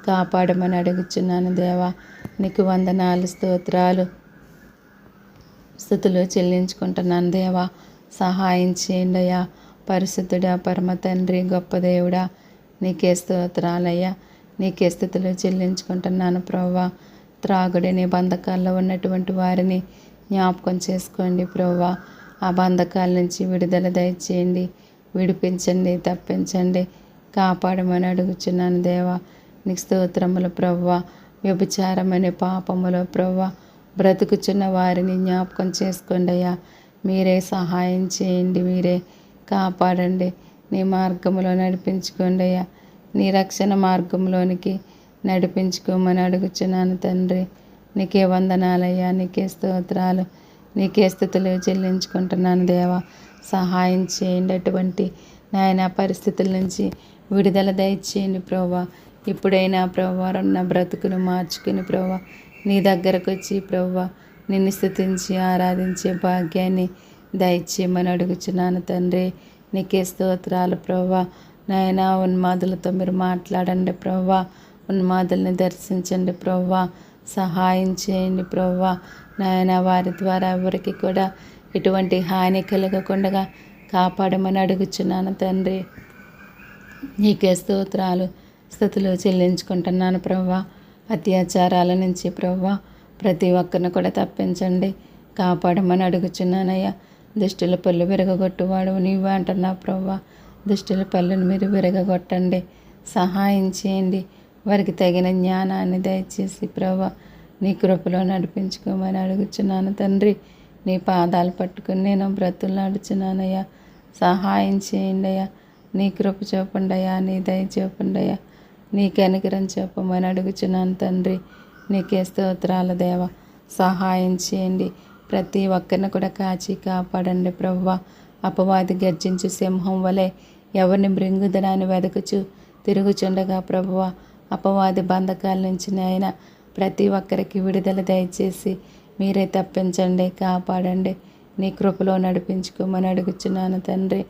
కాపాడమని అడుగుచున్నాను దేవా. నీకు వందనాలు, స్తోత్రాలు, స్థుతులు చెల్లించుకుంటున్నాను దేవా. సహాయం చేయండి అయ్యా. పరిశుద్ధుడా, పరమ తండ్రి, గొప్ప దేవుడా, నీకే స్తోత్రాలయ్యా. నీకే స్థుతులు చెల్లించుకుంటున్నాను ప్రభువా. త్రాగుడనే బంధకాల్లో ఉన్నటువంటి వారిని జ్ఞాపకం చేసుకోండి ప్రభువా. ఆ బంధకాల నుంచి విడుదల దయచేయండి, విడిపించండి, తప్పించండి, కాపాడమని అడుగుచున్నాను దేవా. నీకు స్తోత్రములు ప్రభువా. వ్యభిచారం అనే పాపములో ప్రభువా బ్రతుకుచున్న వారిని జ్ఞాపకం చేసుకోండి అయ్యా. మీరే సహాయం చేయండి, మీరే కాపాడండి. నీ మార్గంలో నడిపించుకోండి అయ్యా. నీ రక్షణ మార్గంలోనికి నడిపించుకోమని అడుగుచున్నాను తండ్రి. నీకే వందనాలయ్యా. నీకే స్తోత్రాలు, నీకే స్థుతులు చెల్లించుకుంటున్నాను దేవా. సహాయం చేయండి. అటువంటి నాయన పరిస్థితుల నుంచి విడుదల దయచేయండి ప్రభువా. ఇప్పుడైనా ప్రభువా ఉన్న బ్రతుకును మార్చుకుని ప్రభువా నీ దగ్గరకు వచ్చి ప్రభువా నిన్ను స్తుతించి ఆరాధించే భాగ్యాన్ని దయచేయమని అడుగుచున్నాను తండ్రి. నీకే స్తోత్రాలు ప్రభువా. నాయన ఉన్మాదులతో మీరు మాట్లాడండి ప్రభువా. ఉన్మాదుల్ని దర్శించండి ప్రభువా. సహాయం చేయండి ప్రభువా. నాయన వారి ద్వారా ఎవరికి కూడా ఎటువంటి హాని కలగకుండా కాపాడమని అడుగుచున్నాను తండ్రి. నీకే స్తోత్రాలు, స్తుతులు చెల్లించుకుంటున్నాను ప్రభువా. అత్యాచారాల నుంచి ప్రభువా ప్రతి ఒక్కరిని కూడా తప్పించండి, కాపాడమని అడుగుచున్నానయ్యా. దుష్టుల పళ్ళు విరగొట్టువాడు నీవే అంటున్నావు ప్రభువా. దుష్టుల పళ్ళను మీరు విరగొట్టండి, సహాయం చేయండి. వారికి తగిన జ్ఞానాన్ని దయచేసి ప్రభువా నీ కృపలో నడిపించుకోమని అడుగుచున్నాను తండ్రి. నీ పాదాలు పట్టుకుని నేను బ్రతులాడుచున్నానయ్యా. సహాయం చేయండి అయ్యా. నీ కృప చూపండి అయ్యా. నీ దయ చూపండి అయ్యా. నీ కనికరం చూపమని అడుగుచున్నాను తండ్రి. నీకే స్తోత్రాల దేవ. సహాయం చేయండి. ప్రతి ఒక్కరిని కూడా కాచి కాపాడండి ప్రభువా. అపవాది గర్జించు సింహం వలె ఎవరిని మృంగుదనాన్ని వెదకుచు తిరుగుచుండగా ప్రభువా అపవాది బంధకాల నుంచి నాయన ప్రతి ఒక్కరికి విడుదల దయచేసి మీరే తప్పించండి, కాపాడండి. నీ కృపలో నడిపించుకోమని అడుగుచున్నాను తండ్రి.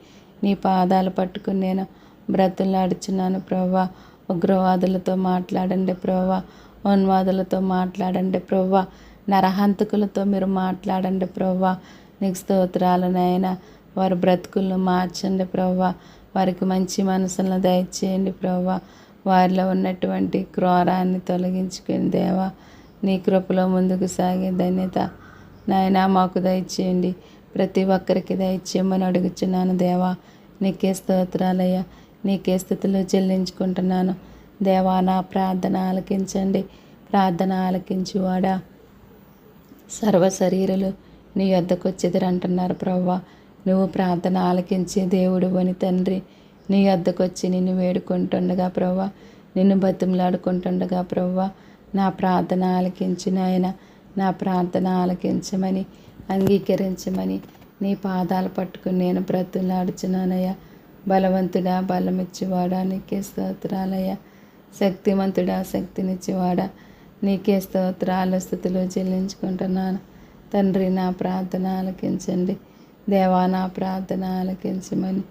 నీ పాదాలు పట్టుకుని నేను బ్రతులాడుచున్నాను ప్రభువా. ఉగ్రవాదులతో మాట్లాడండి ప్రభువా. ఉన్మాదులతో మాట్లాడండి ప్రభువా. నరహంతకులతో మీరు మాట్లాడండి ప్రవ్వా. నీకు స్తోత్రాలు నాయన. వారి బ్రతుకులను మార్చండి ప్రవ్వా. వారికి మంచి మనసులను దయచేయండి ప్రవ్వా. వారిలో ఉన్నటువంటి క్రోరాన్ని తొలగించుకుని దేవా, నీ కృపలో ముందుకు సాగే ధన్యత నాయన మాకు దయచేయండి. ప్రతి ఒక్కరికి దయచేయమని అడుగుచున్నాను దేవా. నీకే స్తోత్రాలయ్యా. నీకే స్థుతులు చెల్లించుకుంటున్నాను దేవా. నా ప్రార్థన ఆలకించండి. ప్రార్థన ఆలకించువాడా, సర్వ శరీరులు నీ యొద్దకు వచ్చేదిరంటున్నారు ప్రవ్వా. నువ్వు ప్రార్థన ఆలకించే దేవుడు అని తండ్రి. నీ యొద్దకు వచ్చి నిన్ను వేడుకుంటుండగా ప్రవ్వా, నిన్ను బతిమలాడుకుంటుండగా ప్రవ్వా, నా ప్రార్థన ఆలకించి నాయన, నా ప్రార్థన ఆలకించమని, అంగీకరించమని నీ పాదాలు పట్టుకుని నేను బ్రతులాడుచున్నానయ్యా. బలవంతుడా, బలమిచ్చేవాడా, నీకే స్తోత్రాలయ్యా. శక్తిమంతుడా, శక్తినిచ్చేవాడా, నీకే స్తోత్రాలు స్థుతులు చెల్లించుకుంటున్నాను తండ్రి. నా ప్రార్థన ఆలకించండి దేవా. నా ప్రార్థన ఆలకించమని,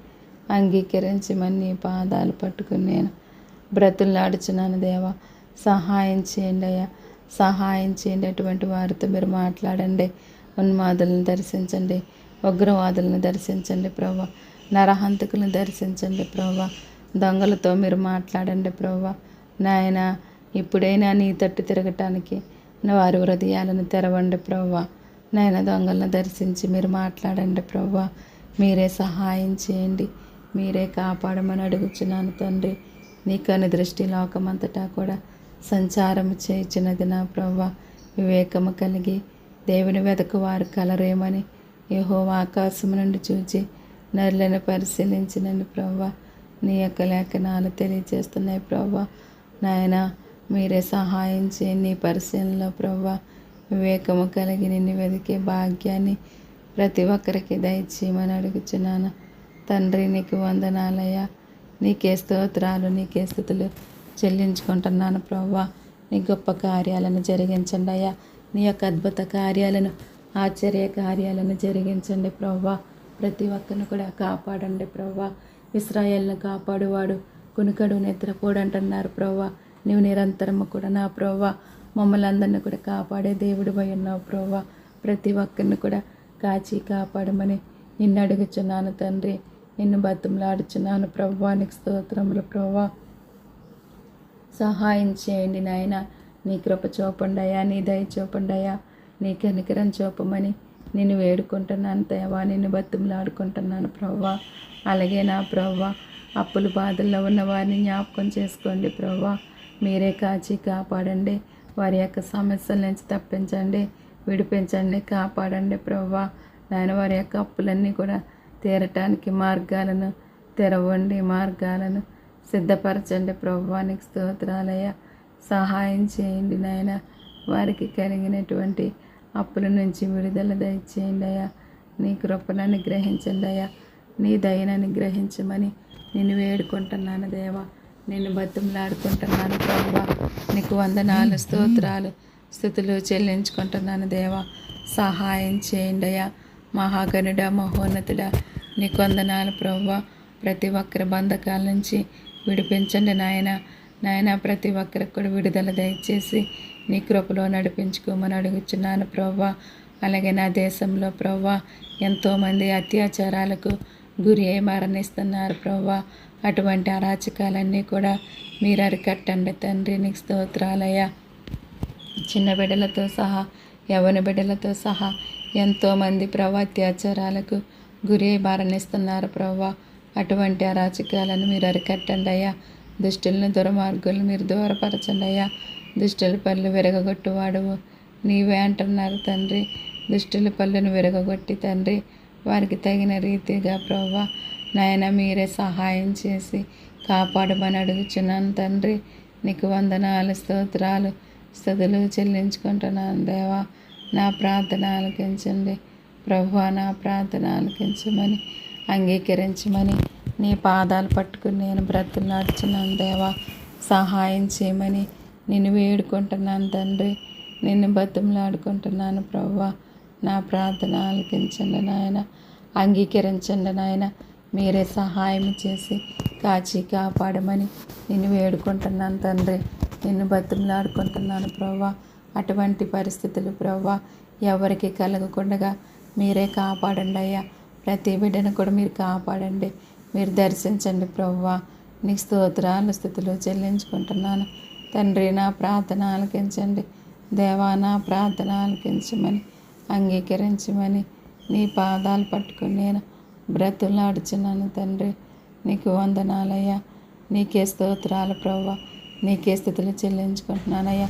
అంగీకరించమని నీ పాదాలు పట్టుకుని నేను బ్రతులాడుచున్నాను దేవా. సహాయం చేయండి అయ్యా, సహాయం చేయండి. అటువంటి వారితో మీరు మాట్లాడండి. ఉన్మాదులను దర్శించండి, ఉగ్రవాదులను దర్శించండి ప్రభా. నరహంతకులను దర్శించండి ప్రభా. దొంగలతో మీరు మాట్లాడండి ప్రభా. నాయన, ఇప్పుడైనా నీ తట్టు తిరగటానికి వారి హృదయాలను తెరవండి ప్రభా. నాయన, దొంగలను దర్శించి మీరు మాట్లాడండి ప్రభా. మీరే సహాయం చేయండి, మీరే కాపాడమని అడుగుచున్నాను తండ్రి. నీ కను దృష్టి లోకమంతటా కూడా సంచారము చేయించినది నా ప్రభా. వివేకము కలిగి దేవుని వెదకు వారు కలరేమని యెహోవా ఆకాశము నుండి చూచి నరులను పరిశీలించినని ప్రభా. నీ యొక్క లేఖనాలు తెలియజేస్తున్నాయి ప్రభా. నాయన, మీరే సహాయం చేయండి. నీ పరిశీలనలో ప్రభా వివేకము కలిగి నిన్ను వెదికే భాగ్యాన్ని ప్రతి ఒక్కరికి దయచేయమని అడుగుచున్నాను తండ్రి. నీకు వందనాలయ్యా. నీకే స్తోత్రాలు, నీకే స్తుతులు చెల్లించుకుంటున్నాను ప్రభా. నీ గొప్ప కార్యాలను జరిగించండి అయ్యా. నీ యొక్క అద్భుత కార్యాలను, ఆశ్చర్య కార్యాలను జరిగించండి ప్రభా. ప్రతి ఒక్కరిని కూడా కాపాడండి ప్రభా. ఇశ్రాయేలును కాపాడువాడు కునుకడు నిద్రపోడు అంటున్నారు ప్రభా. నీవు నిరంతరము కూడా నా ప్రభా మమ్మల్ని అందరినీ కూడా కాపాడే దేవుడు అయి ఉన్నావు ప్రభా. ప్రతి ఒక్కరిని కూడా కాచి కాపాడమని నిన్ను అడుగుచున్నాను తండ్రి. నిన్ను బతిమలాడుచున్నాను ప్రభా. నీకు స్తోత్రములు ప్రభా. సహాయం చేయండి నాయన. నీ కృప చూపండియా, నీ దయ చూపండియా, నీ కనికరం చూపమని నిన్ను వేడుకుంటున్నాను దేవా. నిన్ను బతిమలాడుకుంటున్నాను ప్రభా. అలాగే నా ప్రభా, అప్పుల బాధల్లో ఉన్న వారిని జ్ఞాపకం చేసుకోండి ప్రభా. మీరే కాచి కాపాడండి. వారి యొక్క సమస్యల నుంచి తప్పించండి, విడిపించండి, కాపాడండి ప్రభా. నాయన, వారి యొక్క అప్పులన్నీ కూడా తీరటానికి మార్గాలను తెరవండి, మార్గాలను సిద్ధపరచండి ప్రభా. నీకు స్తోత్రాలయ్యా. సహాయం చేయండి నాయన. వారికి కలిగినటువంటి అప్పుల నుంచి విడుదల దయచేయండి అయ్యా. నీ కృపను అనుగ్రహించండి అయ్యా. నీ దయను అనుగ్రహించమని నిన్ను వేడుకుంటున్నాను దేవా. నిన్ను బతిమలాడుకుంటున్నాను ప్రభా. నీకు వందనాలు, స్తోత్రాలు, స్తుతులు చెల్లించుకుంటున్నాను దేవా. సహాయం చేయండి అయ్యా. మహాగణుడా, మహోన్నతుడా, నీకు వందనాలు ప్రభా. ప్రతి ఒక్కరి బంధకాల నుంచి విడిపించండి నాయన. నాయన, ప్రతి ఒక్కరికి కూడా విడుదల దయచేసి నీ కృపలో నడిపించుకోమని అడుగుచున్నాను ప్రభా. అలాగే నా దేశంలో ప్రభా ఎంతోమంది అత్యాచారాలకు గురి అయి మరణిస్తున్నారు ప్రభా. అటువంటి అరాచకాలన్నీ కూడా మీరు అరికట్టండి తండ్రి. నీకు స్తోత్రాలయ్యా. చిన్న బిడ్డలతో సహా, యవ్వన బిడ్డలతో సహా ఎంతోమంది ప్రభా అత్యాచారాలకు గురి అయి మరణిస్తున్నారు ప్రభా. అటువంటి అరాచకాలను మీరు అరికట్టండి అయ్యా. దుష్టులను, దుర్మార్గులను మీరు దూరపరచండి అయ్యా. దుష్టుల పళ్ళు విరగొట్టువాడువు నీవే అంటున్నారు తండ్రి. దుష్టుల పళ్ళను విరగొట్టి తండ్రి వారికి తగిన రీతిగా ప్రభా నాయన మీరే సహాయం చేసి కాపాడమని అడుగుచున్నాను తండ్రి. నీకు వందనాలు, స్తోత్రాలు, స్తుతులు చెల్లించుకుంటున్నాను దేవా. నా ప్రార్థన ఆలకించండి ప్రభువా. నా ప్రార్థన ఆలకించమని, అంగీకరించమని నీ పాదాలు పట్టుకుని నేను బ్రతులాడుచున్నాను దేవా. సహాయం చేయమని నిన్ను వేడుకుంటున్నాను తండ్రి. నిన్ను బతిమలాడుకుంటున్నాను ప్రభువా. నా ప్రార్థన ఆలకించండి నాయన, అంగీకరించండి నాయన. మీరే సహాయం చేసి కాచి కాపాడమని నిన్ను వేడుకుంటున్నాను తండ్రి. నిన్ను బతిమలాడుకుంటున్నాను ప్రభువా. అటువంటి పరిస్థితులు ప్రవ్వా ఎవరికి కలగకుండా మీరే కాపాడండి అయ్యా. ప్రతి బిడ్డను కూడా మీరు కాపాడండి, మీరు దర్శించండి ప్రవ్వా. నీకు స్తోత్రాలు స్థుతులు చెల్లించుకుంటున్నాను తండ్రి. నా ప్రార్థన ఆలకించండి దేవా, నా ప్రార్థన ఆలకించమని అంగీకరించమని నీ పాదాలు పట్టుకుని నేను బ్రతులాడుచున్నాను తండ్రి. నీకు వందనాలయ్యా, నీకే స్తోత్రాలు ప్రవ్వా, నీకే స్థితులు చెల్లించుకుంటున్నానయ్యా.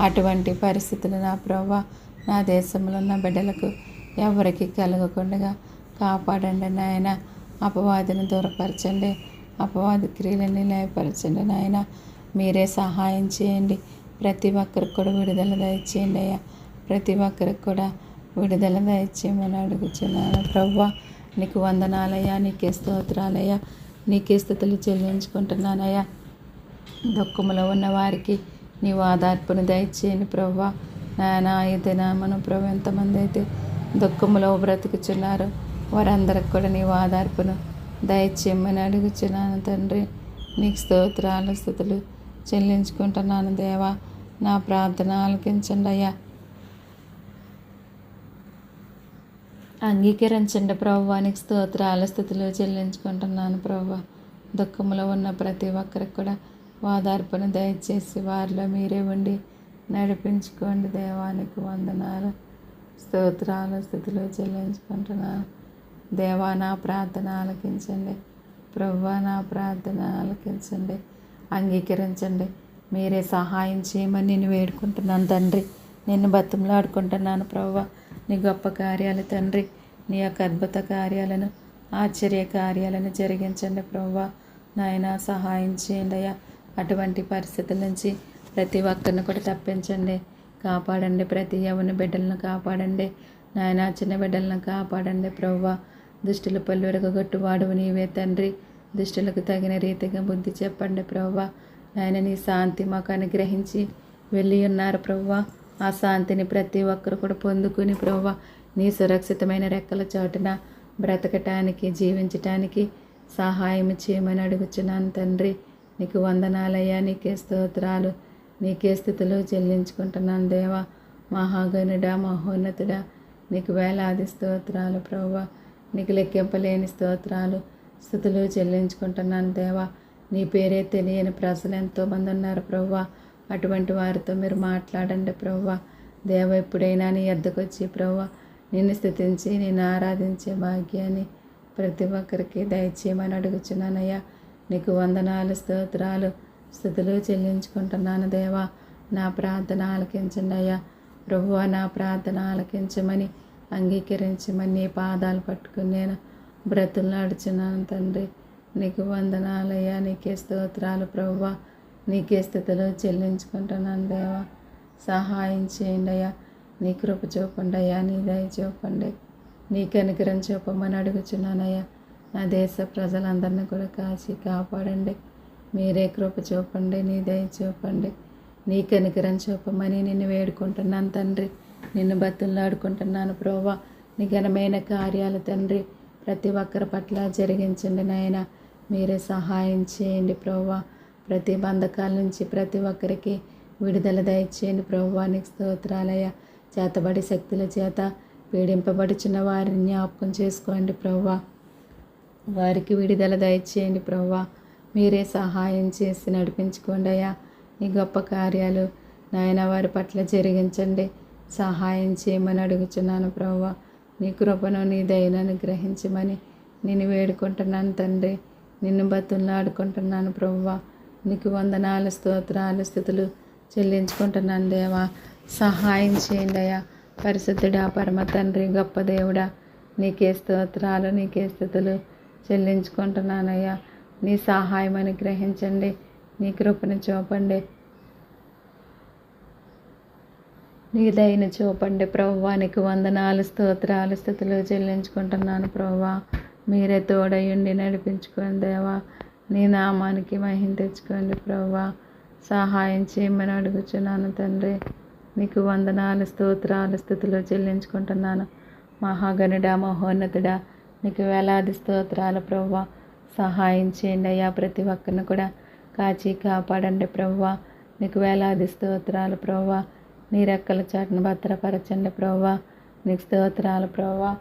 అటువంటి పరిస్థితులు నా ప్రవ్వా నా దేశంలో ఉన్న బిడ్డలకు ఎవరికి కలగకుండా కాపాడండి నాయన. అపవాదిని దూరపరచండి, అపవాది క్రియలని లయపరచండి నాయన. మీరే సహాయం చేయండి. ప్రతి ఒక్కరికి కూడా విడుదల దయచేయండి అయ్యా. ప్రతి ఒక్కరికి కూడా విడుదల దయచేయమని అడుగుచున్నాను ప్రవ్వా. నీకు వందనాలయ్యా, నీకే స్తోత్రాలయ్యా, నీకే స్థుతులు చెల్లించుకుంటున్నానయ్యా. దుఃఖంలో ఉన్న వారికి నీవు ఆధార్పును దయచేయండి ప్రవ్వా. నాయనా ఈ దినమున ప్రభు ఎంతమంది అయితే దుఃఖంలో బ్రతుకుచున్నారు వారందరికి కూడా నీవు ఆధార్పును దయచేయమని అడుగుచున్నాను తండ్రి. నీకు స్తోత్రాలు స్థుతులు చెల్లించుకుంటున్నాను దేవా. నా ప్రార్థన ఆలకించండి అయ్యా, అంగీకరించండి ప్రభువా. నీకు స్తోత్రాల స్థుతులు చెల్లించుకుంటున్నాను ప్రభువా. దుఃఖంలో ఉన్న ప్రతి ఒక్కరికి కూడా ఓదార్పును దయచేసి వారిలో మీరే ఉండి నడిపించుకోండి దేవానికి వందనాలు, స్తోత్రాలు స్థుతులు చెల్లించుకుంటున్నాను దేవా. నా ప్రార్థన ఆలకించండి ప్రభువా, నా ప్రార్థన ఆలకించండి, అంగీకరించండి. మీరే సహాయం చేయమని నేను వేడుకుంటున్నాను తండ్రి. నిన్ను బతిమలాడుకుంటున్నాను ప్రభువా. నీ గొప్ప కార్యాలు తండ్రి, నీ యొక్క అద్భుత కార్యాలను ఆశ్చర్య కార్యాలను జరిగించండి ప్రభువా. నాయన సహాయం చేయండి అయ్యా. అటువంటి పరిస్థితుల నుంచి ప్రతి ఒక్కరిని కూడా తప్పించండి, కాపాడండి. ప్రతి యవ్వన బిడ్డలను కాపాడండి నాయన, చిన్న బిడ్డలను కాపాడండి ప్రభువా. దుష్టుల పళ్ళు ఎరగొట్టువాడువు నీవే తండ్రి. దుష్టులకు తగిన రీతిగా బుద్ధి చెప్పండి ప్రభువా. నాయన నీ శాంతి మాకు అనుగ్రహించి వెళ్ళి ఉన్నారు ప్రభువా. ఆ శాంతిని ప్రతి ఒక్కరు కూడా పొందుకుని ప్రభువా నీ సురక్షితమైన రెక్కల చాటున బ్రతకటానికి జీవించటానికి సహాయం చేయమని అడుగుచున్నాను తండ్రి. నీకు వందనాలయ్యా, నీకే స్తోత్రాలు, నీకే స్థుతులు చెల్లించుకుంటున్నాను దేవా. మహాగణుడా మహోన్నతుడా నీకు వేలాది స్తోత్రాలు ప్రభువా. నీకు లెక్కింపలేని స్తోత్రాలు స్థుతులు చెల్లించుకుంటున్నాను దేవా. నీ పేరే తెలియని ప్రజలు ఎంతోమంది ఉన్నారు ప్రభువా. అటువంటి వారితో మీరు మాట్లాడండి ప్రభువా. దేవ ఎప్పుడైనా నీ ఎద్దకు వచ్చి ప్రభువా నిన్ను స్తుతించి నిన్ను ఆరాధించే భాగ్యాన్ని ప్రతి ఒక్కరికి దయచేయమని అడుగుచున్నానయ్యా. నీకు వందనాలు స్తోత్రాలు స్థుతులు చెల్లించుకుంటున్నాను దేవా. నా ప్రార్థన ఆలకించండి అయ్యా ప్రభువా. నా ప్రార్థన ఆలకించమని అంగీకరించమని నీ పాదాలు పట్టుకుని నేను బ్రతులాడుచున్నాను తండ్రి. నీకు వందనాలయ్యా, నీకే స్తోత్రాలు ప్రభువా. నీకే స్థుతులు చెల్లించుకుంటున్నాను దేవా. సహాయం చేయండి అయ్యా. నీ కృప చూపండి అయ్యా, నీ దయ చూపండి, నీ కనికరం చూపమని అడుగుచున్నానయ్యా. నా దేశ ప్రజలందరినీ కూడా కాచి కాపాడండి. మీరే కృప చూపండి, నీ దయ చూపండి, నీ కనికరం చూపమని నిన్ను వేడుకుంటున్నాను తండ్రి. నిన్ను బతులాడుకుంటున్నాను ప్రభువా. నీ ఘనమైన కార్యాలు తండ్రి ప్రతి ఒక్కరి పట్ల జరిగించండి నాయన. మీరే సహాయం చేయండి ప్రభువా. ప్రతి బంధకాల నుంచి ప్రతి ఒక్కరికి విడుదల దయచేయండి ప్రభువా. నీకు స్తోత్రాలయ్యా. చేతబడి శక్తుల చేత పీడింపబడుచున్న వారిని జ్ఞాపకం చేసుకోండి ప్రభువా. వారికి విడుదల దయచేయండి ప్రభువా. మీరే సహాయం చేసి నడిపించుకోండి అయ్యా. నీ గొప్ప కార్యాలు నాయన వారి పట్ల జరిగించండి, సహాయం చేయమని అడుగుచున్నాను ప్రభువా. నీ కృపను నీ దయను అనుగ్రహించమని నేను వేడుకుంటున్నాను తండ్రి. నిన్ను బతులాడుకుంటున్నాను ప్రభువా. నీకు వందనాలు స్తోత్రాలు స్థుతులు చెల్లించుకుంటున్నాను దేవా. సహాయం చేయండి అయ్యా. పరిశుద్ధుడా పరమ తండ్రి గొప్ప దేవుడా నీకే స్తోత్రాలు, నీకే స్థుతులు చెల్లించుకుంటున్నానయ్యా. నీ సహాయం అనుగ్రహించండి, నీ కృపను చూపండి, నీ దయను చూపండి ప్రభువా. నీకు వందనాలు స్తోత్రాలు స్థుతులు చెల్లించుకుంటున్నాను ప్రభువా. మీరే తోడయుండి నడిపించుకోండి దేవా. నీ నామానికి మహిమ తెచ్చుకోండి ప్రభువా. సహాయం చేయమని అడుగుచున్నాను తండ్రి. నీకు వందనాలు స్తోత్రాలు స్థుతులు చెల్లించుకుంటున్నాను. మహాగణుడా మహోన్నతుడా నీకు వేలాది స్తోత్రాలు ప్రభువా. సహాయం చేయండి అయ్యా. ప్రతి ఒక్కరిని కూడా కాచి కాపాడండి ప్రభువా. నీకు వేలాది స్తోత్రాలు ప్రభువా. నీ రెక్కల చాటును భద్రపరచండి ప్రభువా. నీకు స్తోత్రాలు ప్రభువా.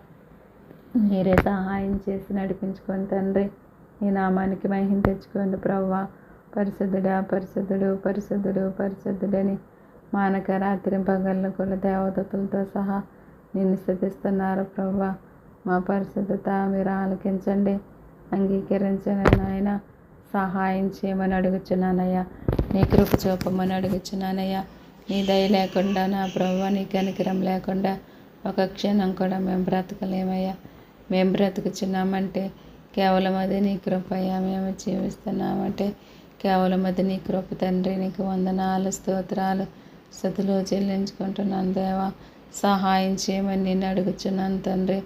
మీరే సహాయం చేసి నడిపించుకోండి తండ్రి. నీ నామానికి మహిమ తెచ్చుకోండి ప్రభువా. పరిశుద్ధుడా, పరిశుద్ధుడు, పరిశుద్ధుడు, పరిశుద్ధుడని మానక రాత్రి పగళ్ళు కూడా దేవదూతలతో సహా నిన్ను స్తుతిస్తున్నారు ప్రభువా. మా పరిశుద్ధత మీరు ఆలకించండి, అంగీకరించండి నాయన. సహాయం చేయమని అడుగుచున్నానయ్యా. నీ కృప చూపమని అడుగుచున్నానయ్యా. నీ దయ లేకుండా నా ప్రభువా, నీ కనికరం లేకుండా ఒక క్షణం కూడా మేము బ్రతకలేమయ్యా. మేము బ్రతుకుచున్నామంటే కేవలం అది నీ కృపయ్యా. మేము జీవిస్తున్నామంటే కేవలం అది నీ కృప తండ్రి. నీకు వందనాలు, స్తోత్రాలు, స్తుతులు చెల్లించుకుంటున్నాను దేవా. సహాయం చేయమని నిన్ను అడుగుచున్నాను తండ్రి.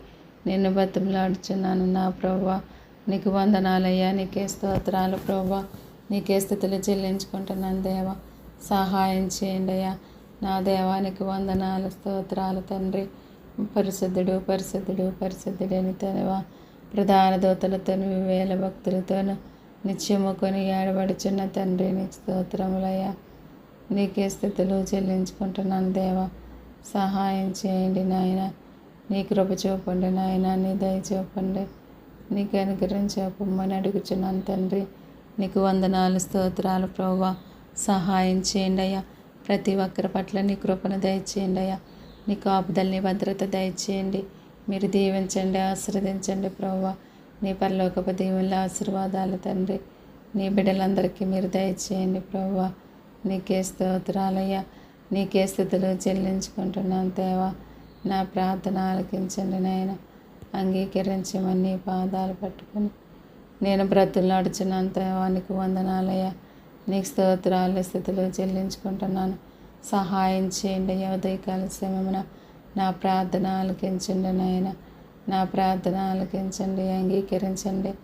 నిన్ను బతిమలాడుచున్నాను నా ప్రభువా. నీకు వందనాలయ్యా. నీకే స్తోత్రాలు ప్రభువా. నీకే స్తుతులు చెల్లించుకుంటున్నాను దేవా. సహాయం చేయండి అయ్యా నా దేవానికి వందనాలు, స్తోత్రాలు తండ్రి. పరిశుద్ధుడు, పరిశుద్ధుడు, పరిశుద్ధుడని దేవా. ప్రధాన దూతలతోను వేల భక్తులతోనూ నిత్యము కొని ఏడబడుచున్న తండ్రి నీకు స్తోత్రములయ్యా. నీకే స్థితులు చెల్లించుకుంటున్నాను దేవా. సహాయం చేయండి నాయన. నీ కృప చూపండి నాయన. నీ దయ చూపండి. నీకు అనుగ్రహం చూపమని అడుగుచున్నాను తండ్రి. నీకు వందనాలు, స్తోత్రాలు ప్రభువా. సహాయం చేయండి అయ్యా. ప్రతి ఒక్కరి పట్ల నీ కృపను దయచేయండి అయ్యా. నీ కాపుదల్ని భద్రత దయచేయండి. మీరు దీవించండి, ఆశీర్వదించండి ప్రభువా. నీ పరలోకపు దీవెనల ఆశీర్వాదాలు తండ్రి నీ బిడ్డలందరికీ మీరు దయచేయండి ప్రభువా. నీకే స్తోత్రాలయ్యా. నీకే స్థుతులు చెల్లించుకుంటున్నాను దేవా. నా ప్రార్థన ఆలకించండి నాయన. అంగీకరించమని నీ పాదాలు పట్టుకొని నేను బ్రతులాడుచున్నాను దేవా. నీకు వందనాలయ్యా. నీకు స్తోత్రాలు, స్థుతులు చెల్లించుకుంటున్నాను. సహాయం చేయండి అయ్యా. ఉదయకాల సమయమున నా ప్రార్థన ఆలకించండి నాయన. నా ప్రార్థన ఆలకించండి, అంగీకరించండి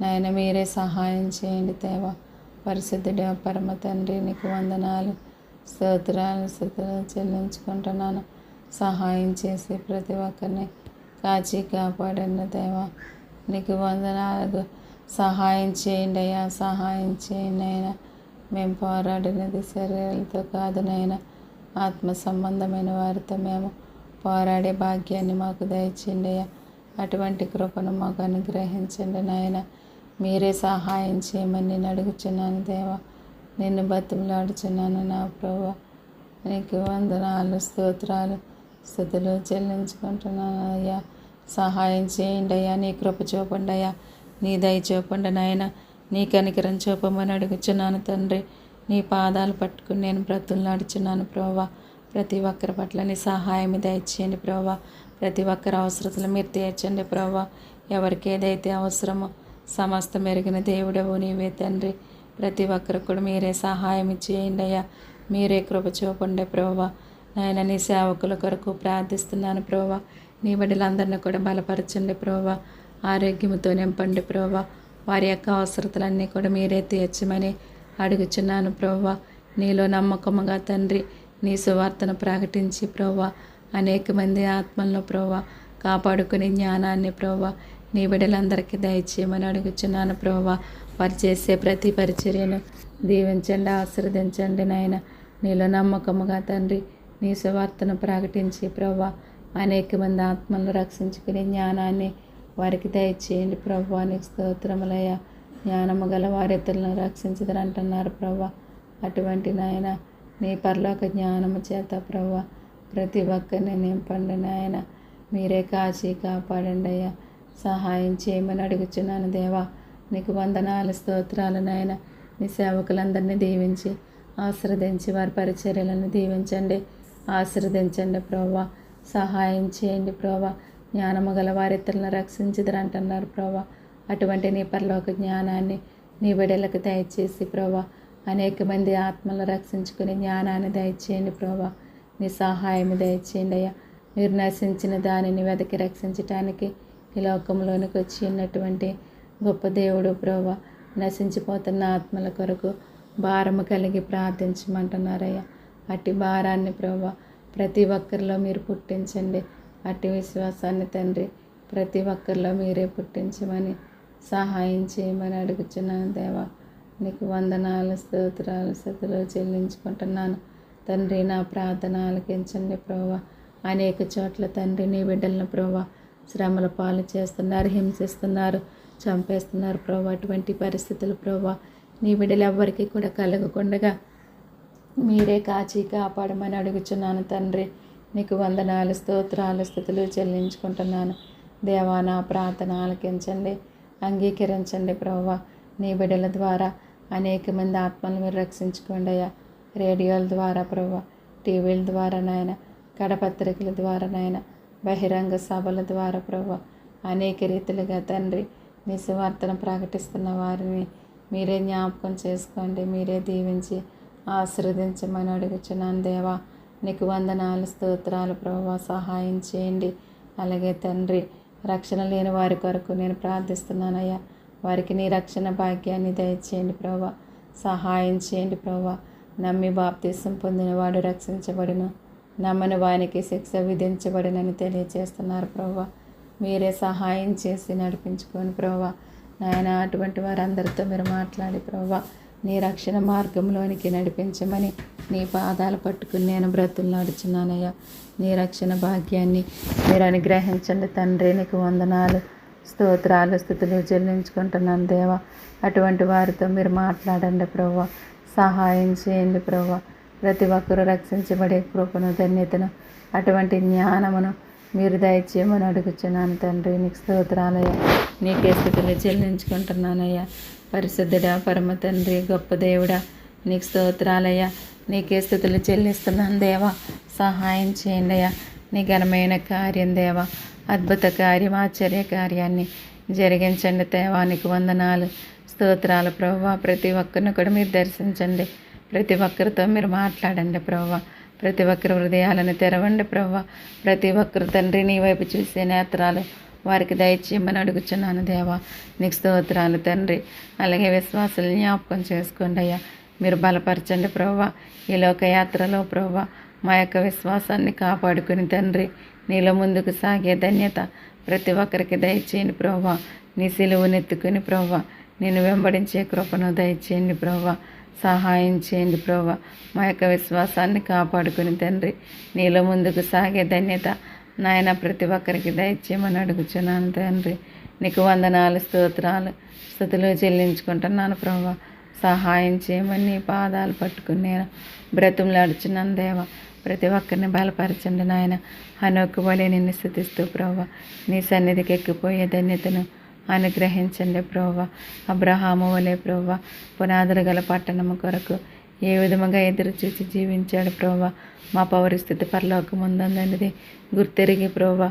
నాయన. మీరే సహాయం చేయండి దేవా. పరిశుద్ధుడా, పరమ తండ్రి నీకు వందనాలు, స్తోత్రాలు, స్తుతులు చెల్లించుకుంటున్నాను. సహాయం చేసి ప్రతి ఒక్కరిని కాచి కాపాడండి దేవా. నీకు వందనాలు. సహాయం చేయండి అయ్యా. సహాయం చేయండి అయినా. మేము పోరాడినది శరీరాలతో కాదు నాయన, ఆత్మ సంబంధమైన వారితో మేము పోరాడే భాగ్యాన్ని మాకు దయచేయండి అయ్యా. అటువంటి కృపను మాకు అనుగ్రహించండి నాయన. మీరే సహాయం చేయమని నేను అడుగుచున్నాను దేవా. నిన్ను బతిమలాడుచున్నాను నా ప్రభువా. నీకు వందనాలు, స్తోత్రాలు, స్తుతులు చెల్లించుకుంటున్నాను అయ్యా. సహాయం చేయండి అయ్యా. నీ కృప చూపండి అయ్యా. నీ దయ చూపండి నాయన. నీ కనికరం చూపమని అడుగుచున్నాను తండ్రి. నీ పాదాలు పట్టుకుని నేను బ్రతులాడుచున్నాను ప్రభువా. ప్రతి ఒక్కరి పట్ల నీ సహాయం దయచేయండి ప్రభువా. ప్రతి ఒక్కరి అవసరతలు మీరు తీర్చండి ప్రభువా. ఎవరికి ఏదైతే అవసరమో సమస్త మెరుగిన దేవుడవు నీవే తండ్రి. ప్రతి ఒక్కరికి కూడా మీరే సహాయం చేయండి అయ్యా. మీరే కృప చూపండి ప్రభువా. నాయన నీ సేవకుల కొరకు ప్రార్థిస్తున్నాను ప్రభువా. నీ బిడ్డలందరినీ కూడా బలపరచండి ప్రభువా. ఆరోగ్యంతో నింపండి ప్రభువా. వారి యొక్క అవసరతలన్నీ కూడా మీరే తీర్చమని అడుగుచున్నాను ప్రభువా. నీలో నమ్మకముగా తండ్రి నీ సువార్తను ప్రకటించి ప్రభువా అనేక మంది ఆత్మలను ప్రభువా కాపాడుకునే జ్ఞానాన్ని ప్రభువా నీ బిడ్డలందరికీ దయచేయమని అడుగుచున్నాను ప్రభువా. వారు చేసే ప్రతి పరిచర్యను దీవించండి, ఆశీర్వదించండి నాయన. నీలో నమ్మకముగా తండ్రి నీ సువార్తను ప్రకటించి ప్రభువా అనేక మంది ఆత్మలను రక్షించుకునే జ్ఞానాన్ని వారికి దయచేయండి ప్రభువా. నీకు స్తోత్రములయ్యా. జ్ఞానము గల వారి ఇతరులను రక్షించదని అంటున్నారు ప్రభువా. అటువంటి నాయన నీ పరలోక జ్ఞానము చేత ప్రభువా ప్రతి ఒక్కరిని నింపండి నాయన. మీరే కాచి కాపాడండి అయ్యా. సహాయం చేయమని అడుగుచున్నాను దేవా. నీకు వందనాలు, స్తోత్రాలు నాయన. నీ సేవకులందరినీ దీవించి ఆశీర్వదించి వారి పరిచర్యలను దీవించండి, ఆశీర్వదించండి ప్రభువా. సహాయం చేయండి ప్రభువా. జ్ఞానము గల వారి ఇతరులను రక్షించదని అంటున్నారు ప్రభువా. అటువంటి నీ పరలోక జ్ఞానాన్ని నీ బిడ్డలకు దయచేసి ప్రభువా అనేక మంది ఆత్మలను రక్షించుకునే జ్ఞానాన్ని దయచేయండి ప్రభువా. నీ సహాయం దయచేయండి అయ్యా. మీరు నశించిన దానిని వెతికి రక్షించటానికి ఈ లోకంలోనికి వచ్చి ఉన్నటువంటి గొప్ప దేవుడు ప్రభువా. నశించిపోతున్న ఆత్మల కొరకు భారము కలిగి ప్రార్థించమంటున్నారయ్యా. అట్టి భారాన్ని ప్రభువా ప్రతి ఒక్కరిలో మీరు పుట్టించండి. అట్టి విశ్వాసాన్ని తండ్రి ప్రతి ఒక్కరిలో మీరే పుట్టించమని సహాయం చేయమని అడుగుచున్నాను దేవా. నీకు వందనాలు, స్తోత్రాలు, స్తుతులు చెల్లించుకుంటున్నాను. తండ్రి నా ప్రార్థన ఆలకించండి ప్రభా. అనేక చోట్ల తండ్రి నీ బిడ్డలను ప్రభా శ్రమల పాలు చేస్తున్నారు, హింసిస్తున్నారు, చంపేస్తున్నారు ప్రభా. అటువంటి పరిస్థితులు ప్రభా నీ బిడ్డలు ఎవ్వరికీ కూడా కలగకుండా మీరే కాచి కాపాడమని అడుగుచున్నాను తండ్రి. నీకు వందనాలు, స్తోత్రాలు, స్తుతులు చెల్లించుకుంటున్నాను దేవా. నా ప్రార్థన ఆలకించండి, అంగీకరించండి ప్రభా. నీ బిడ్డల ద్వారా అనేక మంది ఆత్మలు మీరు రక్షించుకోండి అయ్యా. రేడియోల ద్వారా ప్రభా, టీవీల ద్వారా నాయన, కడపత్రికల ద్వారా నాయన, బహిరంగ సభల ద్వారా ప్రభా అనేక రీతిలుగా తండ్రి నీ సువార్తను ప్రకటిస్తున్న వారిని మీరే జ్ఞాపకం చేసుకోండి, మీరే దీవించి ఆశీర్వదించమని అడుగుచున్నాను దేవా. నీకు వందనాలు, స్తోత్రాలు ప్రభా. సహాయం చేయండి. అలాగే తండ్రి రక్షణ లేని వారి కొరకు నేను ప్రార్థిస్తున్నానయ్యా. వారికి నీ రక్షణ భాగ్యాన్ని దయచేయండి ప్రభా. సహాయం చేయండి ప్రభా. నమ్మి బాప్తీసం పొందినవాడు రక్షించబడును, నమ్మని వానికి శిక్ష విధించబడినని తెలియజేస్తున్నారు ప్రభా. మీరే సహాయం చేసి నడిపించుకొని ప్రభా నాయన. అటువంటి వారందరితో మీరు మాట్లాడి ప్రభా నీ రక్షణ మార్గంలోనికి నడిపించమని నీ పాదాలు పట్టుకుని నేను బ్రతులాడుచున్నానయ్యా. నీ రక్షణ భాగ్యాన్ని మీరు అనుగ్రహించండి తండ్రి. నీకు వందనాలు, స్తోత్రాలు, స్తుతులు చెల్లించుకుంటున్నాను దేవా. అటువంటి వారితో మీరు మాట్లాడండి ప్రభా. సహాయం చేయండి ప్రభా. ప్రతి ఒక్కరూ రక్షించబడే కృపను, ధన్యతను, అటువంటి జ్ఞానమును మీరు దయచేయమని అడుగుచున్నాను తండ్రి. నీకు స్తోత్రాలయ్యా. నీకే స్థితులు చెల్లించుకుంటున్నానయ్యా. పరిశుద్ధుడా, పరమ తండ్రి, గొప్ప దేవుడా, నీకు స్తోత్రాలయ్యా. నీకే స్థితులు చెల్లిస్తున్నాను దేవా. సహాయం చేయండి అయ్యా. నీ ఘనమైన కార్యం దేవా, అద్భుత కార్యం, ఆశ్చర్య కార్యాన్ని జరిగించండి దేవా. నీకు వందనాలు, స్తోత్రాలు ప్రభా. ప్రతి ఒక్కరిని కూడా మీరు దర్శించండి. ప్రతి ఒక్కరితో మీరు మాట్లాడండి ప్రభా. ప్రతి ఒక్కరి హృదయాలను తెరవండి ప్రభా. ప్రతి ఒక్కరు తండ్రి నీ వైపు చూసే నేత్రాలు వారికి దయచేయమని అడుగుచున్నాను దేవా. నీకు స్తోత్రాలు తండ్రి. అలాగే విశ్వాసాలు జ్ఞాపకం చేసుకోండి అయ్యా. మీరు బలపరచండి ప్రభా. ఈ లోకయాత్రలో ప్రభా మా యొక్క విశ్వాసాన్ని కాపాడుకుని తండ్రి నీలో ముందుకు సాగే ధన్యత ప్రతి ఒక్కరికి దయచేయండి ప్రభా. నీ సిలువనెత్తుకుని ప్రభా నేను వెంబడించే కృపను దయచేయండి ప్రభా. సహాయం చేయండి ప్రభా. మా యొక్క విశ్వాసాన్ని కాపాడుకుని తండ్రి నీలో ముందుకు సాగే ధన్యత నాయన ప్రతి ఒక్కరికి దయచేయమని అడుగుచున్నాను తండ్రి. నీకు వందనాలు, స్తోత్రాలు, స్తుతులు చెల్లించుకుంటున్నాను ప్రభా. సహాయం చేయమని నీ పాదాలు పట్టుకుని నేను బ్రతుములాడుచున్నాను దేవా. ప్రతి ఒక్కరిని బలపరచండి నాయన. హనోకు వలె నిన్ను స్తుతిస్తూ ప్రభా నీ సన్నిధికి ఎక్కిపోయే ధన్యతను అనుగ్రహించండి ప్రభా. అబ్రహాము వలె ప్రభా పునాదులు గల పట్టణము కొరకు ఏ విధముగా ఎదురు చూసి జీవించాడు ప్రభా. మా పౌరస్థితి పరలోకముందన్నది గుర్తెరిగి ప్రభా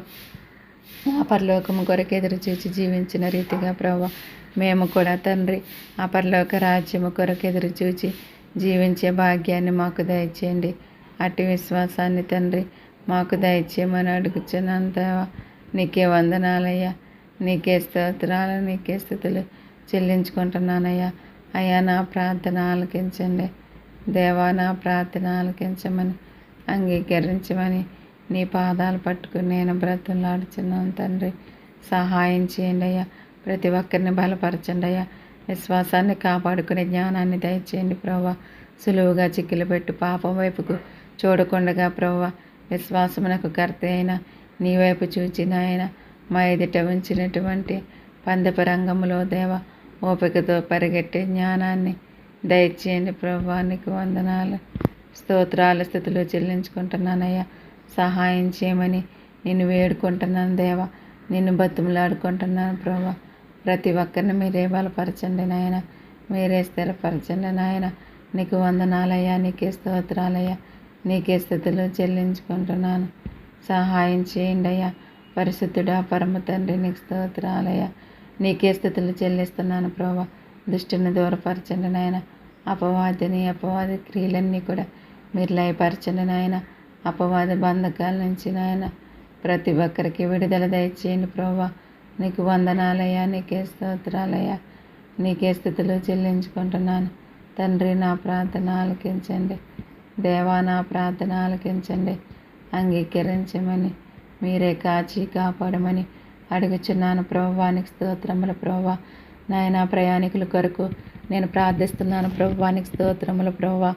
ఆ పరలోకము కొరకు ఎదురు చూసి జీవించిన రీతిగా ప్రభా మేము కూడా తండ్రి ఆ పరలోక రాజ్యము కొరకు ఎదురు చూచి జీవించే భాగ్యాన్ని మాకు దయచేయండి. అట్టి విశ్వాసాన్ని తండ్రి మాకు దయచేయమని అడుగుచున్నాను దేవా. నీకే వందనాలయ్యా. నీకే స్తోత్రాలు, నీకే స్థుతులు చెల్లించుకుంటున్నానయ్యా. అయ్యా నా ప్రార్థన ఆలకించండి దేవా. నా ప్రార్థన ఆలకించమని, అంగీకరించమని నీ పాదాలు పట్టుకుని నేను బ్రతులాడుచున్నాను తండ్రి. సహాయం చేయండి అయ్యా. ప్రతి ఒక్కరిని బలపరచండి అయ్యా. విశ్వాసాన్ని కాపాడుకునే జ్ఞానాన్ని దయచేయండి ప్రభా. సులువుగా చిక్కులు పెట్టు పాపం వైపుకు చూడకుండగా ప్రభా విశ్వాసమునకు కర్త అయిన నీ వైపు చూచిన ఆయన మా ఎదుట ఉంచినటువంటి పందెపు రంగంలో దేవ ఓపికతో పరిగెట్టే జ్ఞానాన్ని దయచేయండి ప్రభా. నీకు వందనాలు, స్తోత్రాలు, స్థుతులు చెల్లించుకుంటున్నానయ్యా. సహాయం చేయమని నిన్ను వేడుకుంటున్నాను దేవా. నిన్ను బతుములాడుకుంటున్నాను ప్రభా. ప్రతి ఒక్కరిని మీరే బలపరచండి నాయన. మీరే స్థిరపరచండి నాయన. నీకు వందనాలయ్యా. నీకే స్తోత్రాలయ్యా. నీకే స్థుతులు చెల్లించుకుంటున్నాను. సహాయం చేయండి అయ్యా. పరిశుద్ధుడా, పరమ తండ్రి, నీకు స్తోత్రాలయ్యా. నీకే స్థుతులు చెల్లిస్తున్నాను ప్రభా. దుష్టుని దూరపరచండి నాయన. అపవాది క్రియలన్నీ కూడా మీరు లయపరచండి నాయన. అపవాది బంధకాల నుంచి నాయన ప్రతి ఒక్కరికి విడుదల దయచేయండి ప్రభా. నీకు వందనాలయ్యా. నీకే స్తోత్రాలయ్యా. నీకే స్థుతులు చెల్లించుకుంటున్నాను తండ్రి. నా ప్రార్థన ఆలకించండి దేవా. నా ప్రార్థన ఆలకించండి. అంగీకరించమని మీరే కాచి కాపాడమని అడుగుచున్నాను ప్రభువా. నీకు స్తోత్రములు ప్రభువా. నాయన ప్రయాణికుల కొరకు నేను ప్రార్థిస్తున్నాను ప్రభువా. నీకు స్తోత్రములు ప్రభువా.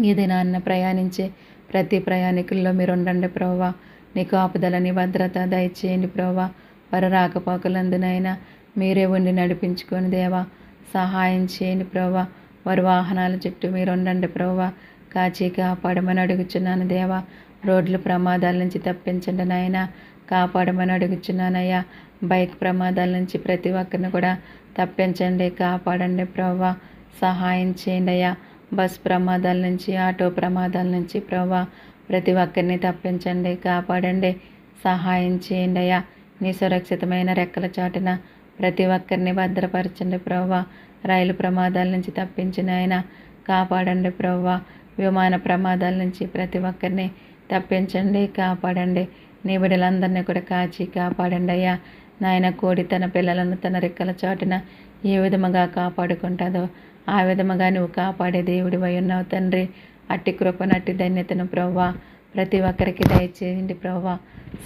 ఈ దినాన్న ప్రయాణించే ప్రతి ప్రయాణికుల్లో మీరు ఉండండి ప్రభువా. నీ కాపుదలని భద్రత దయచేయండి ప్రభువా. వారు రాకపోకలందునైనా మీరే ఉండి నడిపించుకొని దేవా సహాయం చేయండి ప్రభువా. వారి వాహనాల చుట్టూ మీరు ఉండండి ప్రభువా. కాచి కాపాడమని అడుగుచున్నాను దేవా. రోడ్ల ప్రమాదాల నుంచి తప్పించండి నాయన. కాపాడమని అడుగుచున్నానయ్యా. బైక్ ప్రమాదాల నుంచి ప్రతి ఒక్కరిని కూడా తప్పించండి, కాపాడండి ప్రభువా. సహాయం చేయండి అయ్యా. బస్ ప్రమాదాల నుంచి, ఆటో ప్రమాదాల నుంచి ప్రభువా ప్రతి ఒక్కరిని తప్పించండి, కాపాడండి, సహాయం చేయండి అయ్యా. నీ సురక్షితమైన రెక్కల చాటున ప్రతి ఒక్కరిని భద్రపరచండి ప్రభువా. రైలు ప్రమాదాల నుంచి తప్పించిన ఆయన కాపాడండి ప్రభువా. విమాన ప్రమాదాల నుంచి ప్రతి ఒక్కరిని తప్పించండి, కాపాడండి. నీ బిడ్డలందరినీ కూడా కాచి కాపాడండి అయ్యా. నాయన కోడి తన పిల్లలను తన రెక్కల చాటున ఏ విధముగా కాపాడుకుంటుందో ఆ విధముగా నువ్వు కాపాడే దేవుడివై ఉన్నావు తండ్రి. అట్టి కృపను అట్టి ధన్యతను ప్రభువా ప్రతి ఒక్కరికి దయచేయండి ప్రభువా.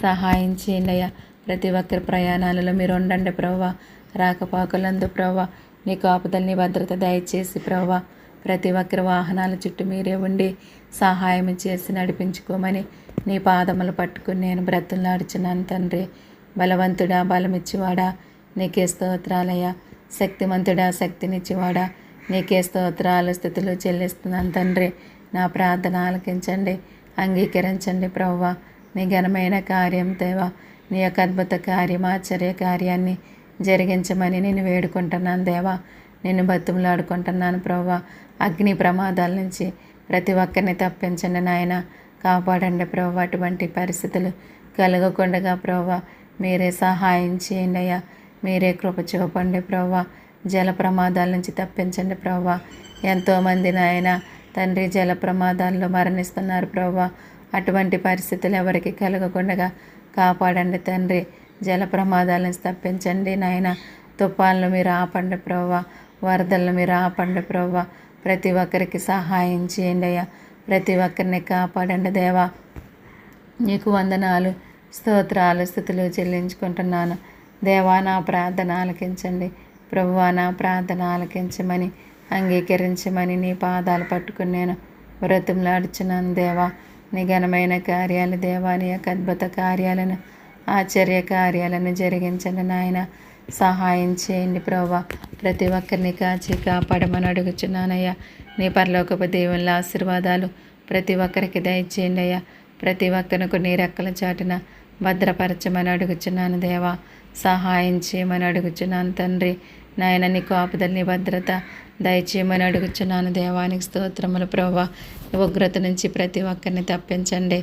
సహాయం చేయండి అయ్యా. ప్రతి ఒక్కరి ప్రయాణాలలో మీరు ఉండండి ప్రభువా. రాకపోకలందు ప్రభువా నీ కాపుదల్ని భద్రత దయచేసి ప్రభువా ప్రతి ఒక్కరి వాహనాల చుట్టూ మీరే ఉండి సహాయం చేసి నడిపించుకోమని నీ పాదములు పట్టుకుని నేను బ్రతులాడుచున్నాను తండ్రి. బలవంతుడా బలమిచ్చివాడా నీకే స్తోత్రాలయ్యా. శక్తిమంతుడా శక్తినిచ్చివాడా నీకే స్తోత్రాలు స్థితులు చెల్లిస్తున్నాను తండ్రి. నా ప్రార్థన ఆలకించండి, అంగీకరించండి ప్రభువా. నీ ఘనమైన కార్యం దేవా, నీ యొక్క అద్భుత కార్యం ఆశ్చర్య కార్యాన్ని జరిగించమని నేను వేడుకుంటున్నాను దేవా. నేను బతుములాడుకుంటున్నాను ప్రభువా. అగ్ని ప్రమాదాల నుంచి ప్రతి ఒక్కరిని తప్పించండి నాయన, కాపాడండి ప్రభువా. అటువంటి పరిస్థితులు కలగకుండా ప్రభువా మీరే సహాయం చేయండి అయ్యా. మీరే కృప చూపండి ప్రభువా. జల ప్రమాదాల నుంచి తప్పించండి ప్రభువా. ఎంతోమంది నాయన తండ్రి జల ప్రమాదాల్లో మరణిస్తున్నారు ప్రభువా. అటువంటి పరిస్థితులు ఎవరికి కలగకుండా కాపాడండి తండ్రి. జల ప్రమాదాల నుంచి తప్పించండి నాయన. తుఫాన్లు మీరు ఆపండి ప్రభువా. వరదలను మీరు ఆపండి ప్రభువా. ప్రతి ఒక్కరికి సహాయం చేయండి అయ్యా. ప్రతి ఒక్కరిని కాపాడండి దేవా. నీకు వందనాలు స్తోత్రాలు స్థుతులు చెల్లించుకుంటున్నాను దేవా. నా ప్రార్థన ఆలకించండి ప్రభువా. నా ప్రార్థన ఆలకించమని అంగీకరించమని నీ పాదాలు పట్టుకుని నేను బ్రతుములాడుచున్నాను దేవా. నీ ఘనమైన కార్యాలు దేవా, నీ యొక్క అద్భుత కార్యాలను ఆశ్చర్య కార్యాలను జరిగించండి నాయన. సహాయం చేయండి ప్రభువా. ప్రతి ఒక్కరిని కాచి కాపాడమని అడుగుచున్నానయ్యా. నీ పరలోకపు దేవుళ్ళ ఆశీర్వాదాలు ప్రతి ఒక్కరికి దయచేయండి అయ్యా. ప్రతి ఒక్కరికి నీ రెక్కల చాటున భద్రపరచమని అడుగుచున్నాను దేవా. సహాయం చేయమని అడుగుచున్నాను తండ్రి. నాయన నీ కాపుదల్ని భద్రత దయచేయమని అడుగుచున్నాను దేవానికి స్తోత్రములు ప్రభువా. ఉగ్రత నుంచి ప్రతి ఒక్కరిని తప్పించండి,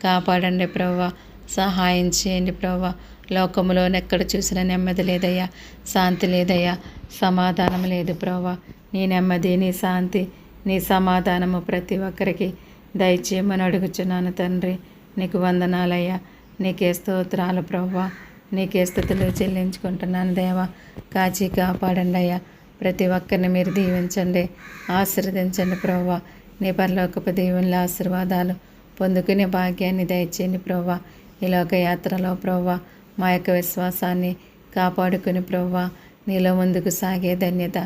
కాపాడండి ప్రభువా. సహాయం చేయండి ప్రభువా. లోకములో ఎక్కడ చూసినా నెమ్మది లేదయ్యా, శాంతి లేదయ్యా, సమాధానం లేదు ప్రభువా. నీ నెమ్మది, నీ శాంతి, నీ సమాధానము ప్రతి ఒక్కరికి దయచేయమని అడుగుచున్నాను తండ్రి. నీకు వందనాలయ్యా. నీకే స్తోత్రాలు ప్రభువా. నీకే స్తుతులు చెల్లించుకుంటున్నాను దేవా. కాచి కాపాడండి అయ్యా. ప్రతి ఒక్కరిని మీరు దీవించండి, ఆశీర్వదించండి ప్రభువా. నీ పరలోకపు దేవుళ్ళ ఆశీర్వాదాలు పొందుకునే భాగ్యాన్ని దయచేయండి ప్రభువా. ఈ లోక యాత్రలో ప్రభువా మా యొక్క విశ్వాసాన్ని కాపాడుకుని ప్రభువా నీలో ముందుకు సాగే ధన్యత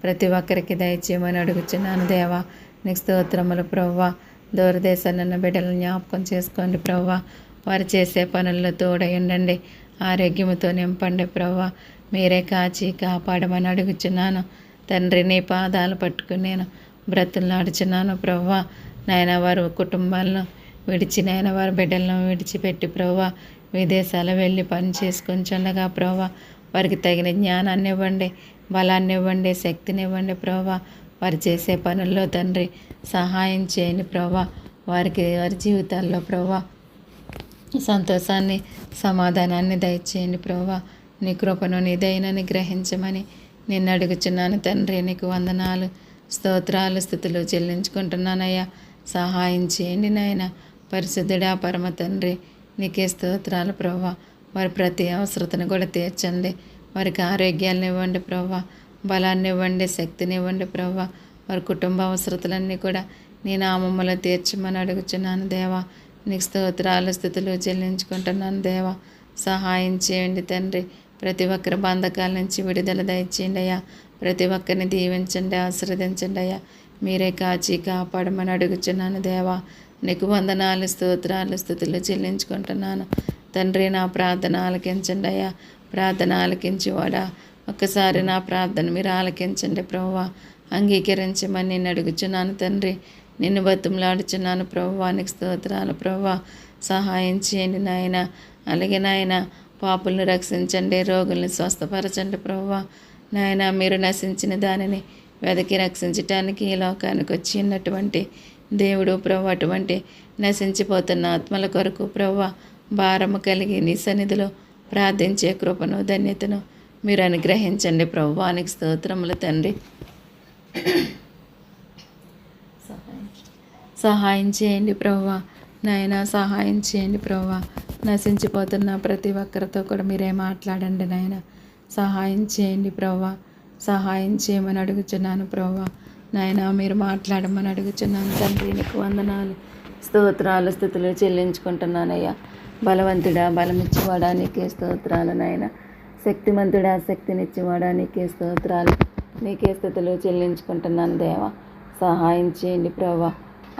ప్రతి ఒక్కరికి దయచేయమని అడుగుచున్నాను దేవా. నీకు స్తోత్రములు ప్రభువా. దూరదేశాలను బిడ్డలను జ్ఞాపకం చేసుకోండి ప్రభువా. వారు చేసే పనుల్లో తోడై ఉండండి, ఆరోగ్యముతో నింపండి ప్రభువా. మీరే కాచి కాపాడమని అడుగుచున్నాను తండ్రి. నీ పాదాలు పట్టుకుని నేను బ్రతులాడుచున్నాను ప్రభువా. నాయన వారు కుటుంబాలను విడిచి నాయన వారి బిడ్డలను విడిచిపెట్టి ప్రభువా విదేశాలు వెళ్ళి పని చేసుకుంటుండగా ప్రభువా వారికి తగిన జ్ఞానాన్ని ఇవ్వండి, బలాన్ని ఇవ్వండి, శక్తిని ఇవ్వండి ప్రభువా. వారు చేసే పనుల్లో తండ్రి సహాయం చేయండి ప్రభువా. వారికి వారి జీవితాల్లో ప్రభువా సంతోషాన్ని సమాధానాన్ని దయచేయండి ప్రభువా. నీ కృపను నీ దయనని గ్రహించమని నిన్ను అడుగుచున్నాను తండ్రి. నీకు వందనాలు స్తోత్రాలు స్థుతులు చెల్లించుకుంటున్నానయ్యా. సహాయం చేయండి నాయన. పరిశుద్ధుడా పరమ తండ్రి నీకే స్తోత్రాలు ప్రభువా. వారి ప్రతి అవసరతను కూడా తీర్చండి. వారికి ఆరోగ్యాన్ని ఇవ్వండి ప్రభువా, బలాన్ని ఇవ్వండి, శక్తిని ఇవ్వండి ప్రభువా. వారి కుటుంబ అవసరతలన్నీ కూడా నీ నామములో తీర్చమని అడుగుచున్నాను దేవా. నీకు స్తోత్రాలు స్థుతులు చెల్లించుకుంటున్నాను దేవా. సహాయం చేయండి తండ్రి. ప్రతి ఒక్కరి బంధకాల నుంచి విడుదల దయచేయండి అయ్యా. ప్రతి ఒక్కరిని దీవించండి, ఆశీర్వదించండి అయ్యా. మీరే కాచి కాపాడమని అడుగుచున్నాను దేవా. నీకు వందనాలు, స్తోత్రాలు, స్తుతులు చెల్లించుకుంటున్నాను తండ్రి. నా ప్రార్థన ఆలకించండి అయ్యా. ప్రార్థన ఆలకించేవాడా, ఒక్కసారి నా ప్రార్థన మీరు ఆలకించండి ప్రభువా. అంగీకరించమని నేను అడుగుచున్నాను తండ్రి. నిన్ను బతుములాడుచున్నాను ప్రభువా. నీకు స్తోత్రాలు ప్రభువా. సహాయం చేయండి నాయన. అలాగే నాయన, పాపులను రక్షించండి, రోగుల్ని స్వస్థపరచండి ప్రభువా. నాయన, మీరు నశించిన దానిని వెదకి రక్షించటానికి ఈ లోకానికి వచ్చినటువంటి దేవుడు ప్రభు. అటువంటి నశించిపోతున్న ఆత్మల కొరకు ప్రభు భారము కలిగి నీ సన్నిధిలో ప్రార్థించే కృపను, ధన్యతను మీరు అనుగ్రహించండి ప్రభువానికి స్తోత్రములు తండ్రి. సహాయం చేయండి ప్రభువా. నాయన, సహాయం చేయండి ప్రభువా. నశించిపోతున్న ప్రతి ఒక్కరితో కూడా మీరే మాట్లాడండి నాయన. సహాయం చేయండి ప్రభువా. సహాయం చేయమని అడుగుచున్నాను ప్రభువా. నాయన, మీరు మాట్లాడమని అడుగుచున్నాను తండ్రి. నీకు వందనాలు, స్తోత్రాలు, స్తుతులు చెల్లించుకుంటున్నానయ్యా. బలవంతుడా, బలమిచ్చేవాడా నీకే స్తోత్రాలు నాయన. శక్తిమంతుడా, శక్తినిచ్చేవాడా నీకే స్తోత్రాలు, నీకే స్తుతులు చెల్లించుకుంటున్నాను దేవా. సహాయం చేయండి ప్రభువా.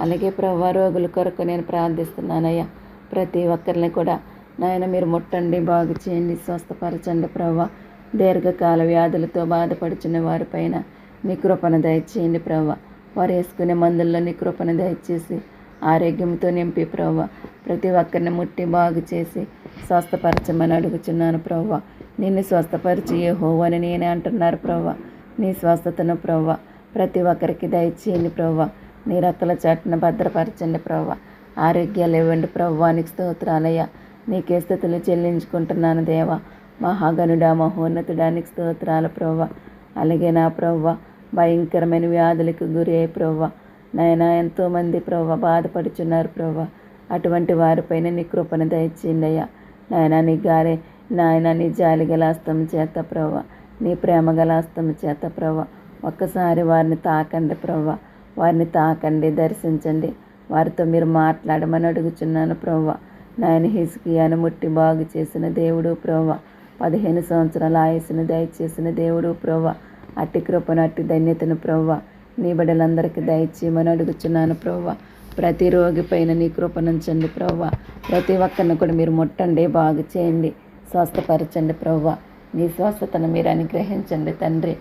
అలాగే ప్రభువా, రోగుల కొరకు నేను ప్రార్థిస్తున్నానయ్యా. ప్రతి ఒక్కరిని కూడా నాయన మీరు ముట్టండి, బాగు చేయండి, స్వస్థపరచండి ప్రభువా. దీర్ఘకాల వ్యాధులతో బాధపడుచున్న వారిపైన నీ కృపను దయచేయండి ప్రభువా. వారు వేసుకునే మందుల్లో నీ కృపను దయచేసి ఆరోగ్యంతో నింపి ప్రభువా. ప్రతి ఒక్కరిని ముట్టి బాగు చేసి స్వస్థపరచమని అడుగుచున్నాను ప్రభువా. నిన్ను స్వస్థపరిచి యెహోవాని నేనే అంటున్నారు ప్రభువా. నీ స్వస్థతను ప్రభువా ప్రతి ఒక్కరికి దయచేయండి ప్రభువా. నీ రెక్కల చాటున భద్రపరచండి ప్రభువా. ఆరోగ్యాలు ఇవ్వండి ప్రభువా. నీకు స్తోత్రాలయ్యా. నీకే స్తుతులు చెల్లించుకుంటున్నాను దేవా. మహాగణుడా, మహోన్నతుడా, నీకు స్తోత్రాలు ప్రభువా. అలాగే నా ప్రభువా, భయంకరమైన వ్యాధులకు గురి అయ్యి ప్రభువా నాయన ఎంతోమంది ప్రభువా బాధపడుచున్నారు ప్రభువా. అటువంటి వారిపైన నీ కృపను దయచేయండి అయ్యా. నాయన నీ జాలి గల హస్తం చేత ప్రభువా, నీ ప్రేమ గల హస్తం చేత ప్రభువా ఒక్కసారి వారిని తాకండి ప్రభువా. వారిని తాకండి, దర్శించండి. వారితో మీరు మాట్లాడమని అడుగుచున్నాను ప్రభువా. నాయన, హిజ్కియాను ముట్టి బాగు చేసిన దేవుడు ప్రభువా. 15 సంవత్సరాల ఆయుస్సును దయచేసిన దేవుడు ప్రభువా. అట్టి కృపను, అట్టి ధన్యతను ప్రభువా నీ బిడ్డలందరికీ దయచేయమని అడుగుచున్నాను ప్రభువా. ప్రతి రోగి పైన నీ కృపనుంచండి ప్రభువా. ప్రతి ఒక్కరిని కూడా మీరు ముట్టండి, బాగు చేయండి, స్వస్థపరచండి ప్రభువా. నీ స్వస్థతను మీరు అనుగ్రహించండి తండ్రి.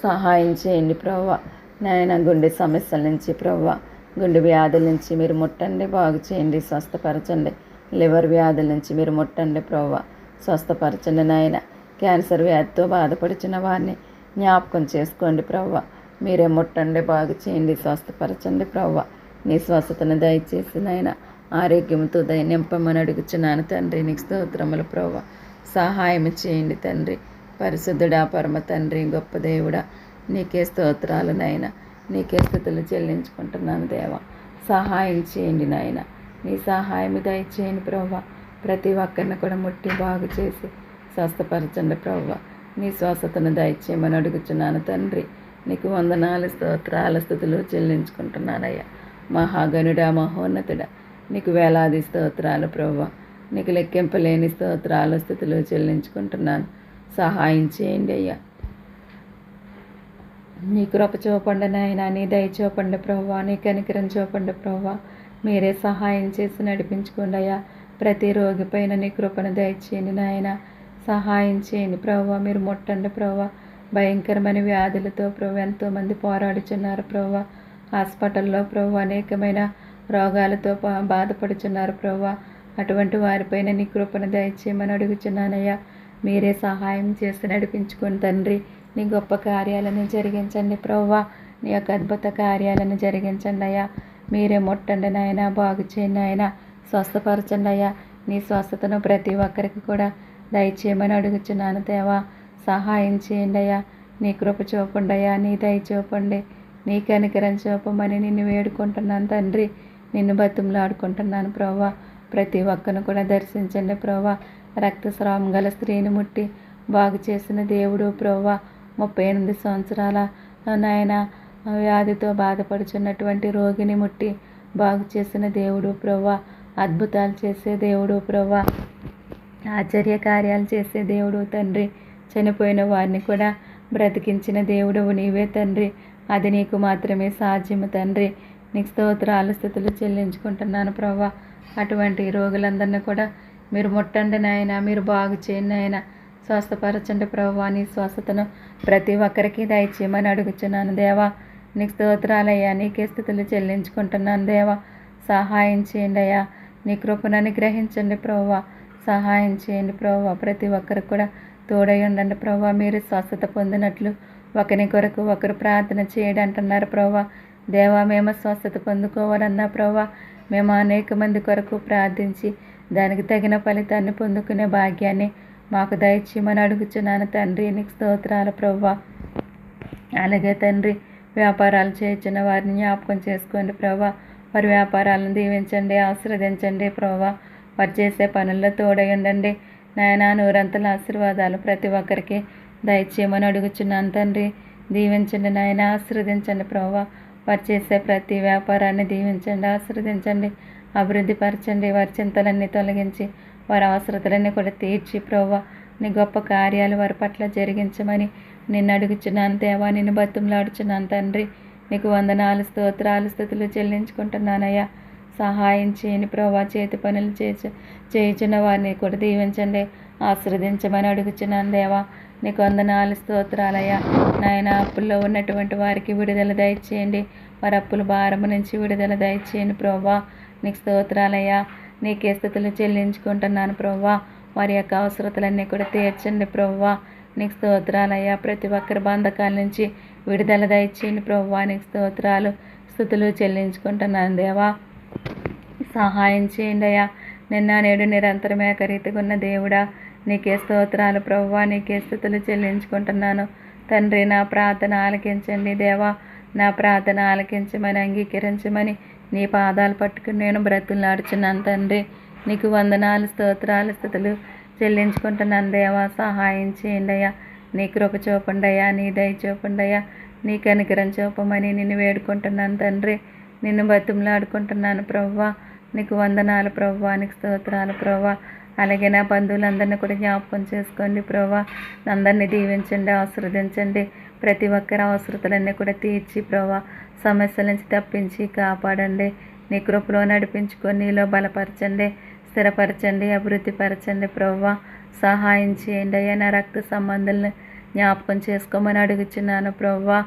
సహాయం చేయండి ప్రభువా. నాయన, గుండె సమస్యల నుంచి ప్రభువా, గుండె వ్యాధుల నుంచి మీరు ముట్టండి, బాగు చేయండి, స్వస్థపరచండి. లివర్ వ్యాధుల నుంచి మీరు ముట్టండి ప్రభువా, స్వస్థపరచండి నాయన. క్యాన్సర్ వ్యాధితో బాధపడుచున్న వారిని జ్ఞాపకం చేసుకోండి ప్రభువా. మీరే ముట్టండి, బాగు చేయండి, స్వస్థపరచండి ప్రభువా. నీ స్వస్థతను దయచేసి నాయన ఆరోగ్యంతో నింపమని అడుగుచున్నాను తండ్రి. నీకు స్తోత్రములు ప్రభువా. సహాయం చేయండి తండ్రి. పరిశుద్ధుడా, పరమ తండ్రి, గొప్ప దేవుడా, నీకే స్తోత్రాలు నాయన. నీకే స్తుతులు చెల్లించుకుంటున్నాను దేవా. సహాయం చేయండి నాయన. నీ సహాయం దయచేయండి ప్రభువా. ప్రతి ఒక్కరిని కూడా ముట్టి బాగు చేసి స్వస్థపరచండి ప్రభువా. నీ స్వస్థతను దయచేయమని అడుగుచున్నాను తండ్రి. నీకు వందనాలు, స్తోత్రాల, స్తుతులు చెల్లించుకుంటున్నానయ్యా. మహాగణుడా, మహోన్నతుడా, నీకు వేలాది స్తోత్రాలు ప్రభువా. నీకు లెక్కింపలేని స్తోత్రాలు, స్తుతులు చెల్లించుకుంటున్నాను. సహాయం చేయండి అయ్యా. నీ కృప చూపండి నాయన. నీ దయ చూపండి ప్రభువా. నీ కనికరం చూపండి ప్రభువా. మీరే సహాయం చేసి నడిపించుకోండి అయ్యా. ప్రతి రోగి పైన నీ కృపను దయచేయండి నాయన. సహాయం చేయండి ప్రభువా. మీరు ముట్టండి ప్రభువా. భయంకరమైన వ్యాధులతో ప్రభు ఎంతోమంది పోరాడుచున్నారు ప్రభువా. హాస్పిటల్లో ప్రభు అనేకమైన రోగాలతో బాధపడుచున్నారు ప్రభువా. అటువంటి వారిపైన నీ కృపను దయచేయమని అడుగుచున్నానయ్యా. మీరే సహాయం చేసి నడిపించుకొని తండ్రి. నీ గొప్ప కార్యాలను జరిగించండి ప్రభువా. నీ యొక్క అద్భుత కార్యాలను జరిగించండి అయ్యా. మీరే ముట్టండి నాయన, బాగు చేయండి నాయన, స్వస్థపరచండి అయ్యా. నీ స్వస్థతను ప్రతి ఒక్కరికి కూడా దయచేయమని అడుగుచున్నాను దేవా. సహాయం చేయండి అయ్యా. నీ కృప చూపండి అయ్యా. నీ దయ చూపండి, నీ కనికరం చూపమని నిన్ను వేడుకుంటున్నాను తండ్రి. నిన్ను బతిమలాడుకుంటున్నాను ప్రభువా. ప్రతి ఒక్కరిని కూడా దర్శించండి ప్రభువా. రక్తస్రావం గల స్త్రీని ముట్టి బాగు చేసిన దేవుడు ప్రభువా. 38 సంవత్సరాల నాయన వ్యాధితో బాధపడుచున్నటువంటి రోగిని ముట్టి బాగు చేసిన దేవుడు ప్రభువా. అద్భుతాలు చేసే దేవుడు ప్రభువా. ఆశ్చర్య కార్యాలు చేసే దేవుడు తండ్రి. చనిపోయిన వారిని కూడా బ్రతికించిన దేవుడవు నీవే తండ్రి. అది నీకు మాత్రమే సాధ్యము తండ్రి. నీకు స్తోత్రాలు స్థుతులు చెల్లించుకుంటున్నాను ప్రభా. అటువంటి రోగులందరినీ కూడా మీరు ముట్టండి నాయన, మీరు బాగు చేయండి నాయన, స్వస్థపరచండి ప్రభా. నీ స్వస్థతను ప్రతి ఒక్కరికి దయచేయమని అడుగుచున్నాను దేవా. నీకు స్తోత్రాలయ్యా, నీకే స్థుతులు చెల్లించుకుంటున్నాను దేవా. సహాయం చేయండి అయ్యా, నీ కృపను అనుగ్రహించండి ప్రభా. సహాయం చేయండి ప్రభా. ప్రతి ఒక్కరికి కూడా తోడై ఉండండి ప్రభా. మీరు స్వస్థత పొందినట్లు ఒకరి కొరకు ఒకరు ప్రార్థన చేయడం అంటున్నారు ప్రభా. దేవా, మేము స్వస్థత పొందుకోవాలన్నా ప్రభా, మేము అనేక మంది కొరకు ప్రార్థించి దానికి తగిన ఫలితాన్ని పొందుకునే భాగ్యాన్ని మాకు దయచేయమని అడుగుచున్నాను తండ్రి. నీకు స్తోత్రాలు ప్రభా. అలాగే తండ్రి, వ్యాపారాలు చేయించిన వారిని జ్ఞాపకం చేసుకోండి ప్రభా. వారి వ్యాపారాలను దీవించండి, ఆశీర్వదించండి ప్రభా. వారు చేసే పనుల్లో తోడై ఉండండి నాయన. నూరంతల ఆశీర్వాదాలు ప్రతి ఒక్కరికి దయచేయమని అడుగుచున్నాను తండ్రి. దీవించండి నాయన, ఆశీర్వదించండి ప్రభా. వారు చేసే ప్రతి వ్యాపారాన్ని దీవించండి, ఆశీర్వదించండి, అభివృద్ధి పరచండి. వారి చింతలన్నీ తొలగించి వారి అవసరతలన్నీ కూడా తీర్చి ప్రభా, నీ గొప్ప కార్యాలు వారి పట్ల జరిగించమని నిన్ను అడుగుచున్నాను దేవా. నిన్ను బతుములాడుచున్నాను తండ్రి. నీకు వందనాలు, స్తోత్రాలు, స్థుతులు చెల్లించుకుంటున్నానయ్యా. సహాయం చేయని ప్రభా. చేతి పనులు చేయుచున్న వారిని కూడా దీవించండి, ఆశీర్వదించమని అడుగుచున్నాను దేవా. నీకు వందనాలు, స్తోత్రాలయ్యా. నాయన, అప్పుల్లో ఉన్నటువంటి వారికి విడుదల దయచేయండి. వారి అప్పుల భారము నుంచి విడుదల దయచేయండి ప్రభా. నీకు స్తోత్రాలయ్యా. నీకే స్థుతులు చెల్లించుకుంటున్నాను ప్రభా. వారి యొక్క అవసరతలన్నీ కూడా తీర్చండి ప్రభా. నీకు స్తోత్రాలయ్యా. ప్రతి ఒక్కరి బంధకాల నుంచి విడుదల దయచేయండి ప్రభా. నీకు స్తోత్రాలు స్థుతులు చెల్లించుకుంటున్నాను దేవా. సహాయం చేయండి అయ్యా. నిన్న నేడు నిరంతరం ఏకరీతిగా ఉన్న దేవుడా, నీకే స్తోత్రాలు ప్రభువా. నీకే స్థుతులు చెల్లించుకుంటున్నాను తండ్రి. నా ప్రార్థన ఆలకించండి దేవా. నా ప్రార్థన ఆలకించమని, అంగీకరించమని నీ పాదాలు పట్టుకుని నేను బ్రతులాడుచున్నాను తండ్రి. నీకు వందనాలు, స్తోత్రాలు, స్థుతులు చెల్లించుకుంటున్నాను దేవా. సహాయం చేయండి అయ్యా. నీ కృప చూపండి అయ్యా, నీ దయ చూపండి అయ్యా, నీ కనికరం చూపమని నిన్ను వేడుకుంటున్నాను తండ్రి. నిన్ను బతుములాడుకుంటున్నాను ప్రభువా. నీకు వందనాలు ప్రభువా. నీకు స్తోత్రాలు ప్రభువా. అలాగే నా బంధువులందరినీ కూడా జ్ఞాపకం చేసుకోండి ప్రభువా. అందరినీ దీవించండి, ఆశీర్వదించండి. ప్రతి ఒక్కరి అవసరతలన్నీ కూడా తీర్చి ప్రభువా, సమస్యల నుంచి తప్పించి కాపాడండి. నీ కృపలో నడిపించుకొని నీలో బలపరచండి, స్థిరపరచండి, అభివృద్ధి పరచండి ప్రభువా. సహాయం చేయండి అయ్యా. నా రక్త సంబంధాలను జ్ఞాపకం చేసుకోమని అడుగుచున్నాను ప్రభువా.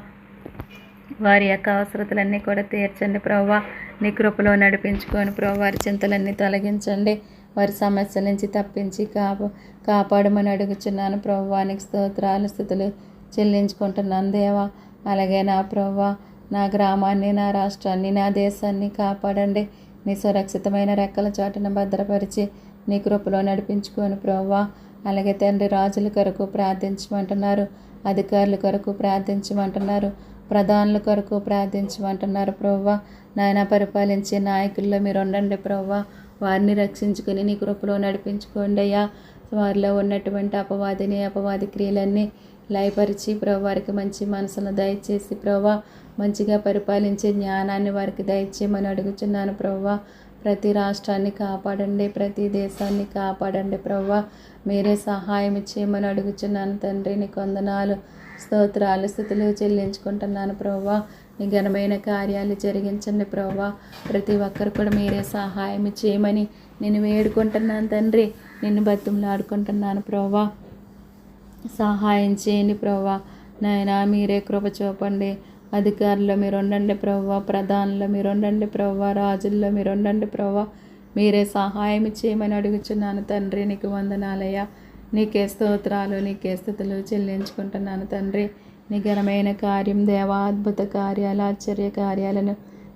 వారి యొక్క అవసరతలన్నీ కూడా తీర్చండి ప్రభువా. నీ కృపలో నడిపించుకొని ప్రభు, వారి చింతలన్నీ తొలగించండి. వారి సమస్యల నుంచి తప్పించి కాపాడమని అడుగుచున్నాను ప్రభువా. నీకు స్తోత్రాలు, స్థుతులు చెల్లించుకుంటున్నాను దేవా. అలాగే నా ప్రభువా, నా గ్రామాన్ని, నా రాష్ట్రాన్ని, నా దేశాన్ని కాపాడండి. నీ సురక్షితమైన రెక్కల చాటున భద్రపరిచి నీ కృపలో నడిపించుకొని ప్రభువా. అలాగే తండ్రి, రాజుల కొరకు ప్రార్థించమంటున్నారు, అధికారుల కొరకు ప్రార్థించమంటున్నారు, ప్రధానుల కొరకు ప్రార్థించమంటున్నారు ప్రభువా. నాయన, పరిపాలించే నాయకుల్లో మీరు ఉండండి ప్రభువా. వారిని రక్షించుకొని నీ కృపలో నడిపించుకోండి అయ్యా. వారిలో ఉన్నటువంటి అపవాది క్రియలన్నీ లయపరిచి ప్రభు, వారికి మంచి మనసును దయచేసి ప్రభువా, మంచిగా పరిపాలించే జ్ఞానాన్ని వారికి దయచేయమని అడుగుచున్నాను ప్రభువా. ప్రతి రాష్ట్రాన్ని కాపాడండి, ప్రతి దేశాన్ని కాపాడండి ప్రభువా. మీరే సహాయం చేయమని అడుగుచున్నాను తండ్రి. నీకు వందనాలు, స్తోత్రాలు, స్థుతులు చెల్లించుకుంటున్నాను ప్రభువా. నీ ఘనమైన కార్యాలు జరిగించండి ప్రభువా. ప్రతి ఒక్కరు కూడా మీరే సహాయం చేయమని నేను వేడుకుంటున్నాను తండ్రి. నిన్ను బతుములాడుకుంటున్నాను ప్రభువా. సహాయం చేయండి ప్రభువా. నాయన, మీరే కృప చూపండి. అధికారుల్లో మీరు ఉండండి ప్రభువా. ప్రధానుల్లో మీరు ఉండండి ప్రభువా. రాజుల్లో మీరు ఉండండి ప్రభువా. మీరే సహాయం చేయమని అడుగుచున్నాను తండ్రి. నీకు వందనాలయ్యా. నీకే స్తోత్రాలు, నీకే స్తుతులు చెల్లించుకుంటున్నాను తండ్రి. నీ ఘనమైన కార్యం దేవా, అద్భుత కార్యాలు, ఆశ్చర్య కార్యాలను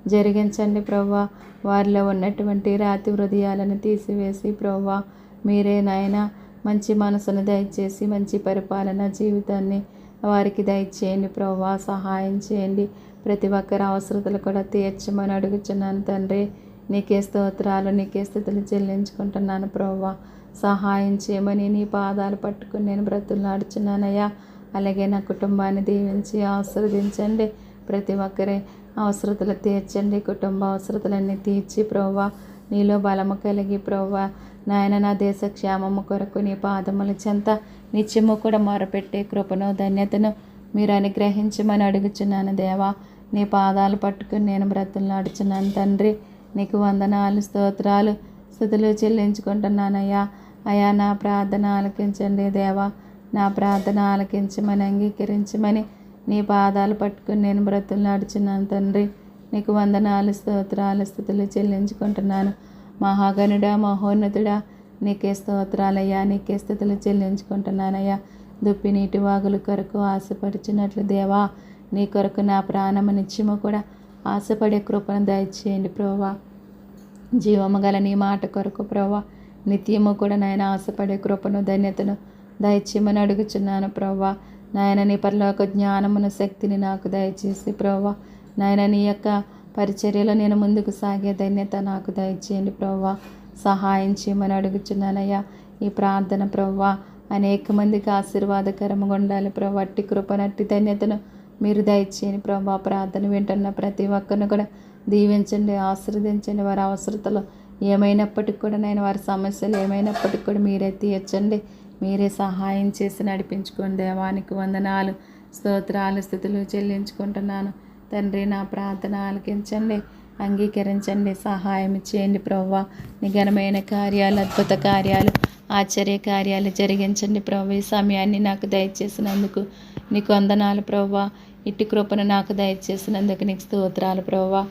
జరిగించండి ప్రభువా. వారిలో ఉన్నటువంటి రాతి హృదయాలను తీసివేసి ప్రభువా, మీరే నాయన మంచి మనసును దయచేసి మంచి పరిపాలన జీవితాన్ని వారికి దయచేయండి ప్రభువా. సహాయం చేయండి. ప్రతి ఒక్కరి అవసరతలు కూడా తీర్చమని అడుగుచున్నాను తండ్రి. నీకే స్తోత్రాలు, నీకే స్థుతులు చెల్లించుకుంటున్నాను ప్రభువా. సహాయం చేయమని నీ పాదాలు పట్టుకుని నేను బ్రతులాడుచున్నానయ్యా. అలాగే నా కుటుంబాన్ని దీవించి ఆశీర్వదించండి. ప్రతి ఒక్కరి అవసరతలు తీర్చండి. కుటుంబ అవసరతలన్నీ తీర్చి ప్రభువా, నీలో బలము కలిగి ప్రభువా, నాయన నా దేశ క్షేమము కొరకు నీ పాదముల చెంత నిత్యము కూడా మొరపెట్టే కృపను ధన్యతను మీరు అనుగ్రహించమని అడుగుచున్నాను దేవా. నీ పాదాలు పట్టుకుని నేను బ్రతులాడుచున్నాను తండ్రి. నీకు వందనాలు, స్తోత్రాలు, స్తుతులు చెల్లించుకుంటున్నానయ్యా. అయ్యా, నా ప్రార్థన ఆలకించండి దేవా. నా ప్రార్థన ఆలకించమని, అంగీకరించమని నీ పాదాలు పట్టుకుని నేను బ్రతులాడుచున్నాను తండ్రి. నీకు వందనాలు, స్తోత్రాలు, స్తుతులు చెల్లించుకుంటున్నాను. మహాగణుడా, మహోన్నతుడా, నీకే స్తోత్రాలయ్యా, నీకే స్తుతులు చెల్లించుకుంటున్నానయ్యా. దుప్పి నీటి వాగుల కొరకు ఆశపడుచున్నట్లు దేవా, నీ కొరకు నా ప్రాణము నిత్యము కూడా ఆశపడే కృపను దయచేయండి ప్రభువా. జీవము గల నీ మాట కొరకు ప్రభువా, నిత్యము కూడా నాయన ఆశపడే కృపను, ధన్యతను దయచేయమని అడుగుచున్నాను ప్రభువా. నాయన నీ పరలోక జ్ఞానమును, శక్తిని నాకు దయచేసి ప్రభువా, నాయన నీ యొక్క పరిచర్యలో నేను ముందుకు సాగే ధన్యత నాకు దయచేయండి ప్రభువా. సహాయం చేయమని అడుగుచున్నానయ్యా. ఈ ప్రార్థన ప్రభువా అనేక మందికి ఆశీర్వాదకరంగా ఉండాలి ప్రభువా. అట్టి కృపను, అట్టి ధన్యతను మీరు దయచేయండి ప్రభువా. ప్రార్థన వింటున్న ప్రతి ఒక్కరిని కూడా దీవించండి, ఆశీర్వదించండి. వారి అవసరతలు ఏమైనప్పటికీ కూడా నేను, వారి సమస్యలు ఏమైనప్పటికీ కూడా మీరే తీర్చండి, మీరే సహాయం చేసి నడిపించుకోండి. దేవానికి వందనాలు, స్తోత్రాలు, స్తుతులు చెల్లించుకుంటున్నాను తండ్రి. నా ప్రార్థన ఆలకించండి, అంగీకరించండి, సహాయం చేయండి ప్రభువా. నీ ఘనమైన కార్యాలు, అద్భుత కార్యాలు, ఆశ్చర్య కార్యాలు జరిగించండి ప్రభువా. ఈ సమయాన్ని నాకు దయచేసినందుకు నీకు వందనాలు ప్రభువా. ఇట్టి కృపను నాకు దయచేసినందుకు నీకు స్తోత్రాలు ప్రభువా.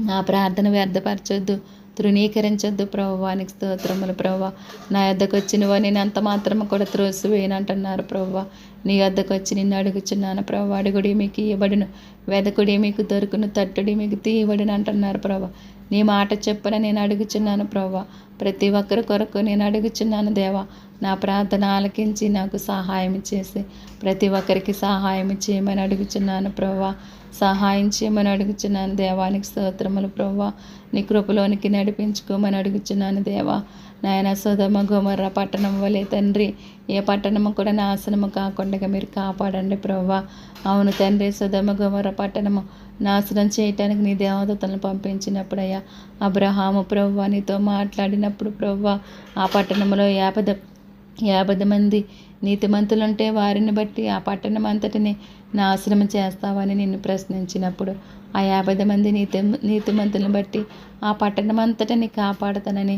నా ప్రార్థన వ్యర్థపరచొద్దు, తృణీకరించొద్దు ప్రభువా. నీకు స్తోత్రములు ప్రభువా. నా యొద్దకు వచ్చినవో నేను అంత మాత్రము కూడా త్రోసివేయనంటున్నారు ప్రభువా. నీ యొద్దకు వచ్చి నిన్ను అడుగుచున్నాను ప్రభువా. అడుగుడి మీకు ఇవ్వబడును, వెదకుడి మీకు దొరుకును, తట్టుడి మీకు తీయబడును అంటున్నారు ప్రభువా. నీ మాట చెప్పున నేను అడుగుచున్నాను ప్రభువా. ప్రతి ఒక్కరి కొరకు నేను అడుగుచున్నాను దేవా. నా ప్రార్థన ఆలకించి నాకు సహాయం చేసి ప్రతి ఒక్కరికి సహాయం చేయమని అడుగుచున్నాను ప్రభువా. సహాయం చేయమని అడుగుచున్నాను దేవానికి స్తోత్రములు ప్రభువా. నీ కృపలోనికి నడిపించుకోమని అడుగుచున్నాను దేవా. నాయన సొదొమ గొమొర్రా పట్టణం వలె తండ్రి, ఏ పట్టణము కూడా నాశనము కాకుండా మీరు కాపాడండి ప్రభువా. అవును తండ్రి, సొదొమ గొమొర్రా పట్టణము నాశనం చేయటానికి నీ దేవదూతలను పంపించినప్పుడు అయ్యా, అబ్రహాము ప్రభువా నీతో మాట్లాడినప్పుడు ప్రభువా, ఆ పట్టణంలో 50 మంది నీతిమంతులుంటే వారిని బట్టి ఆ పట్టణం అంతటిని నాశనం చేస్తావని నిన్ను ప్రశ్నించినప్పుడు, ఆ 50 మంది నీతిమంతులను బట్టి ఆ పట్టణం అంతటిని కాపాడుతానని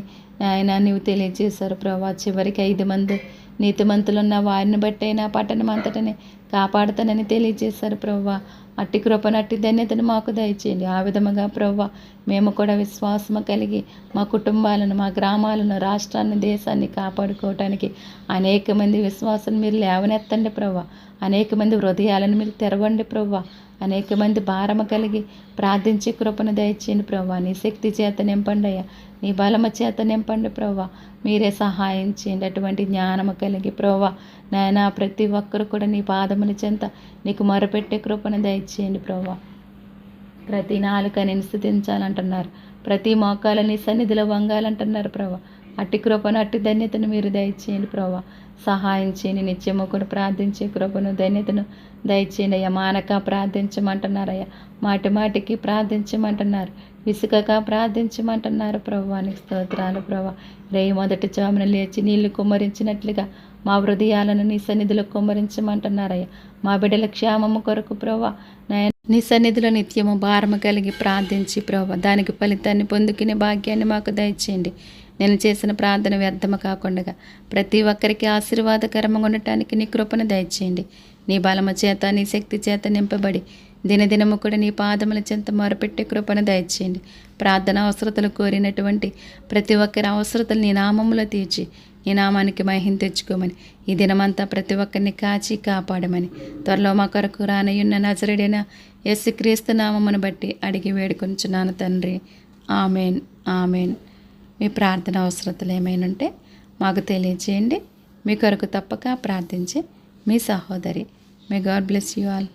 ఆయన నీవు తెలియజేశారు ప్రభా. చివరికి 5 మంది నీతిమంతులున్న వారిని బట్టి అయినా పట్టణం అంతటిని కాపాడుతానని తెలియజేశారు ప్రభువా. అట్టి కృపను, అట్టి ధన్యతను మాకు దయచేయండి. ఆ విధముగా ప్రభువా మేము కూడా విశ్వాసము కలిగి మా కుటుంబాలను, మా గ్రామాలను, రాష్ట్రాన్ని, దేశాన్ని కాపాడుకోవటానికి అనేక మంది విశ్వాసాన్ని మీరు లేవనెత్తండి ప్రభువా. అనేక మంది హృదయాలను మీరు తెరవండి ప్రభువా. అనేక మంది భారము కలిగి ప్రార్థించే కృపను దయచేయండి ప్రభువా. నీ శక్తి చేత నింపండి అయ్యా, నీ బలము చేత నింపండి ప్రభువా. మీరే సహాయం చేయండి. అటువంటి జ్ఞానము కలిగి ప్రభువా నాయన ప్రతి ఒక్కరు కూడా నీ పాదముల చెంత నీకు మొరపెట్టే కృపను దయచేయండి ప్రభువా. ప్రతి నాలుక నేను స్తుతించాలంటున్నారు, ప్రతి మోకాలు నీ సన్నిధిలో వంగాలంటున్నారు ప్రభువా. అట్టి కృపను, అట్టి ధన్యతను మీరు దయచేయండి ప్రభువా. సహాయం చేయండి. నిత్యము కూడా ప్రార్థించే కృపను, ధన్యతను దయచేయండి అయ్యా. మానక ప్రార్థించమంటున్నారయ్యా, మాటి మాటికి ప్రార్థించమంటున్నారు, విసుకక ప్రార్థించమంటున్నారు ప్రభువా. నీకు స్తోత్రాలు ప్రభువా. రేయి మొదటి జామున లేచి నీళ్లు కుమ్మరించినట్లుగా మా హృదయాలను నీ సన్నిధిలో కుమ్మరించమంటున్నారయ్యా. మా బిడ్డల క్షేమము కొరకు ప్రభువా నీ సన్నిధిలో నిత్యము భారము కలిగి ప్రార్థించి ప్రభువా దానికి ఫలితాన్ని పొందుకునే భాగ్యాన్ని మాకు దయచేయండి. నేను చేసిన ప్రార్థన వ్యర్థము కాకుండా ప్రతి ఒక్కరికి ఆశీర్వాదకరంగా ఉండటానికి నీ కృపను దయచేయండి. నీ బలము చేత, నీ శక్తి చేత నింపబడి దినదినము కూడా నీ పాదముల చెంత మొరపెట్టే కృపను దయచేయండి. ప్రార్థన అవసరతలు కోరినటువంటి ప్రతి ఒక్కరి అవసరతలు నీ నామములో తీర్చి నీ నామానికి మహిమ తెచ్చుకోమని, ఈ దినమంతా ప్రతి ఒక్కరిని కాచి కాపాడమని త్వరలో మా కొరకు రానయ్యున్న నజరేయుడైన యేసుక్రీస్తు నామమును బట్టి అడిగి వేడుకొంచున్నాను తండ్రి. Amen, amen. మీ ప్రార్థన అవసరతలు ఏమైనా ఉంటే మాకు తెలియజేయండి. మీ కొరకు తప్పక ప్రార్థించే మీ సహోదరి. May God bless you all.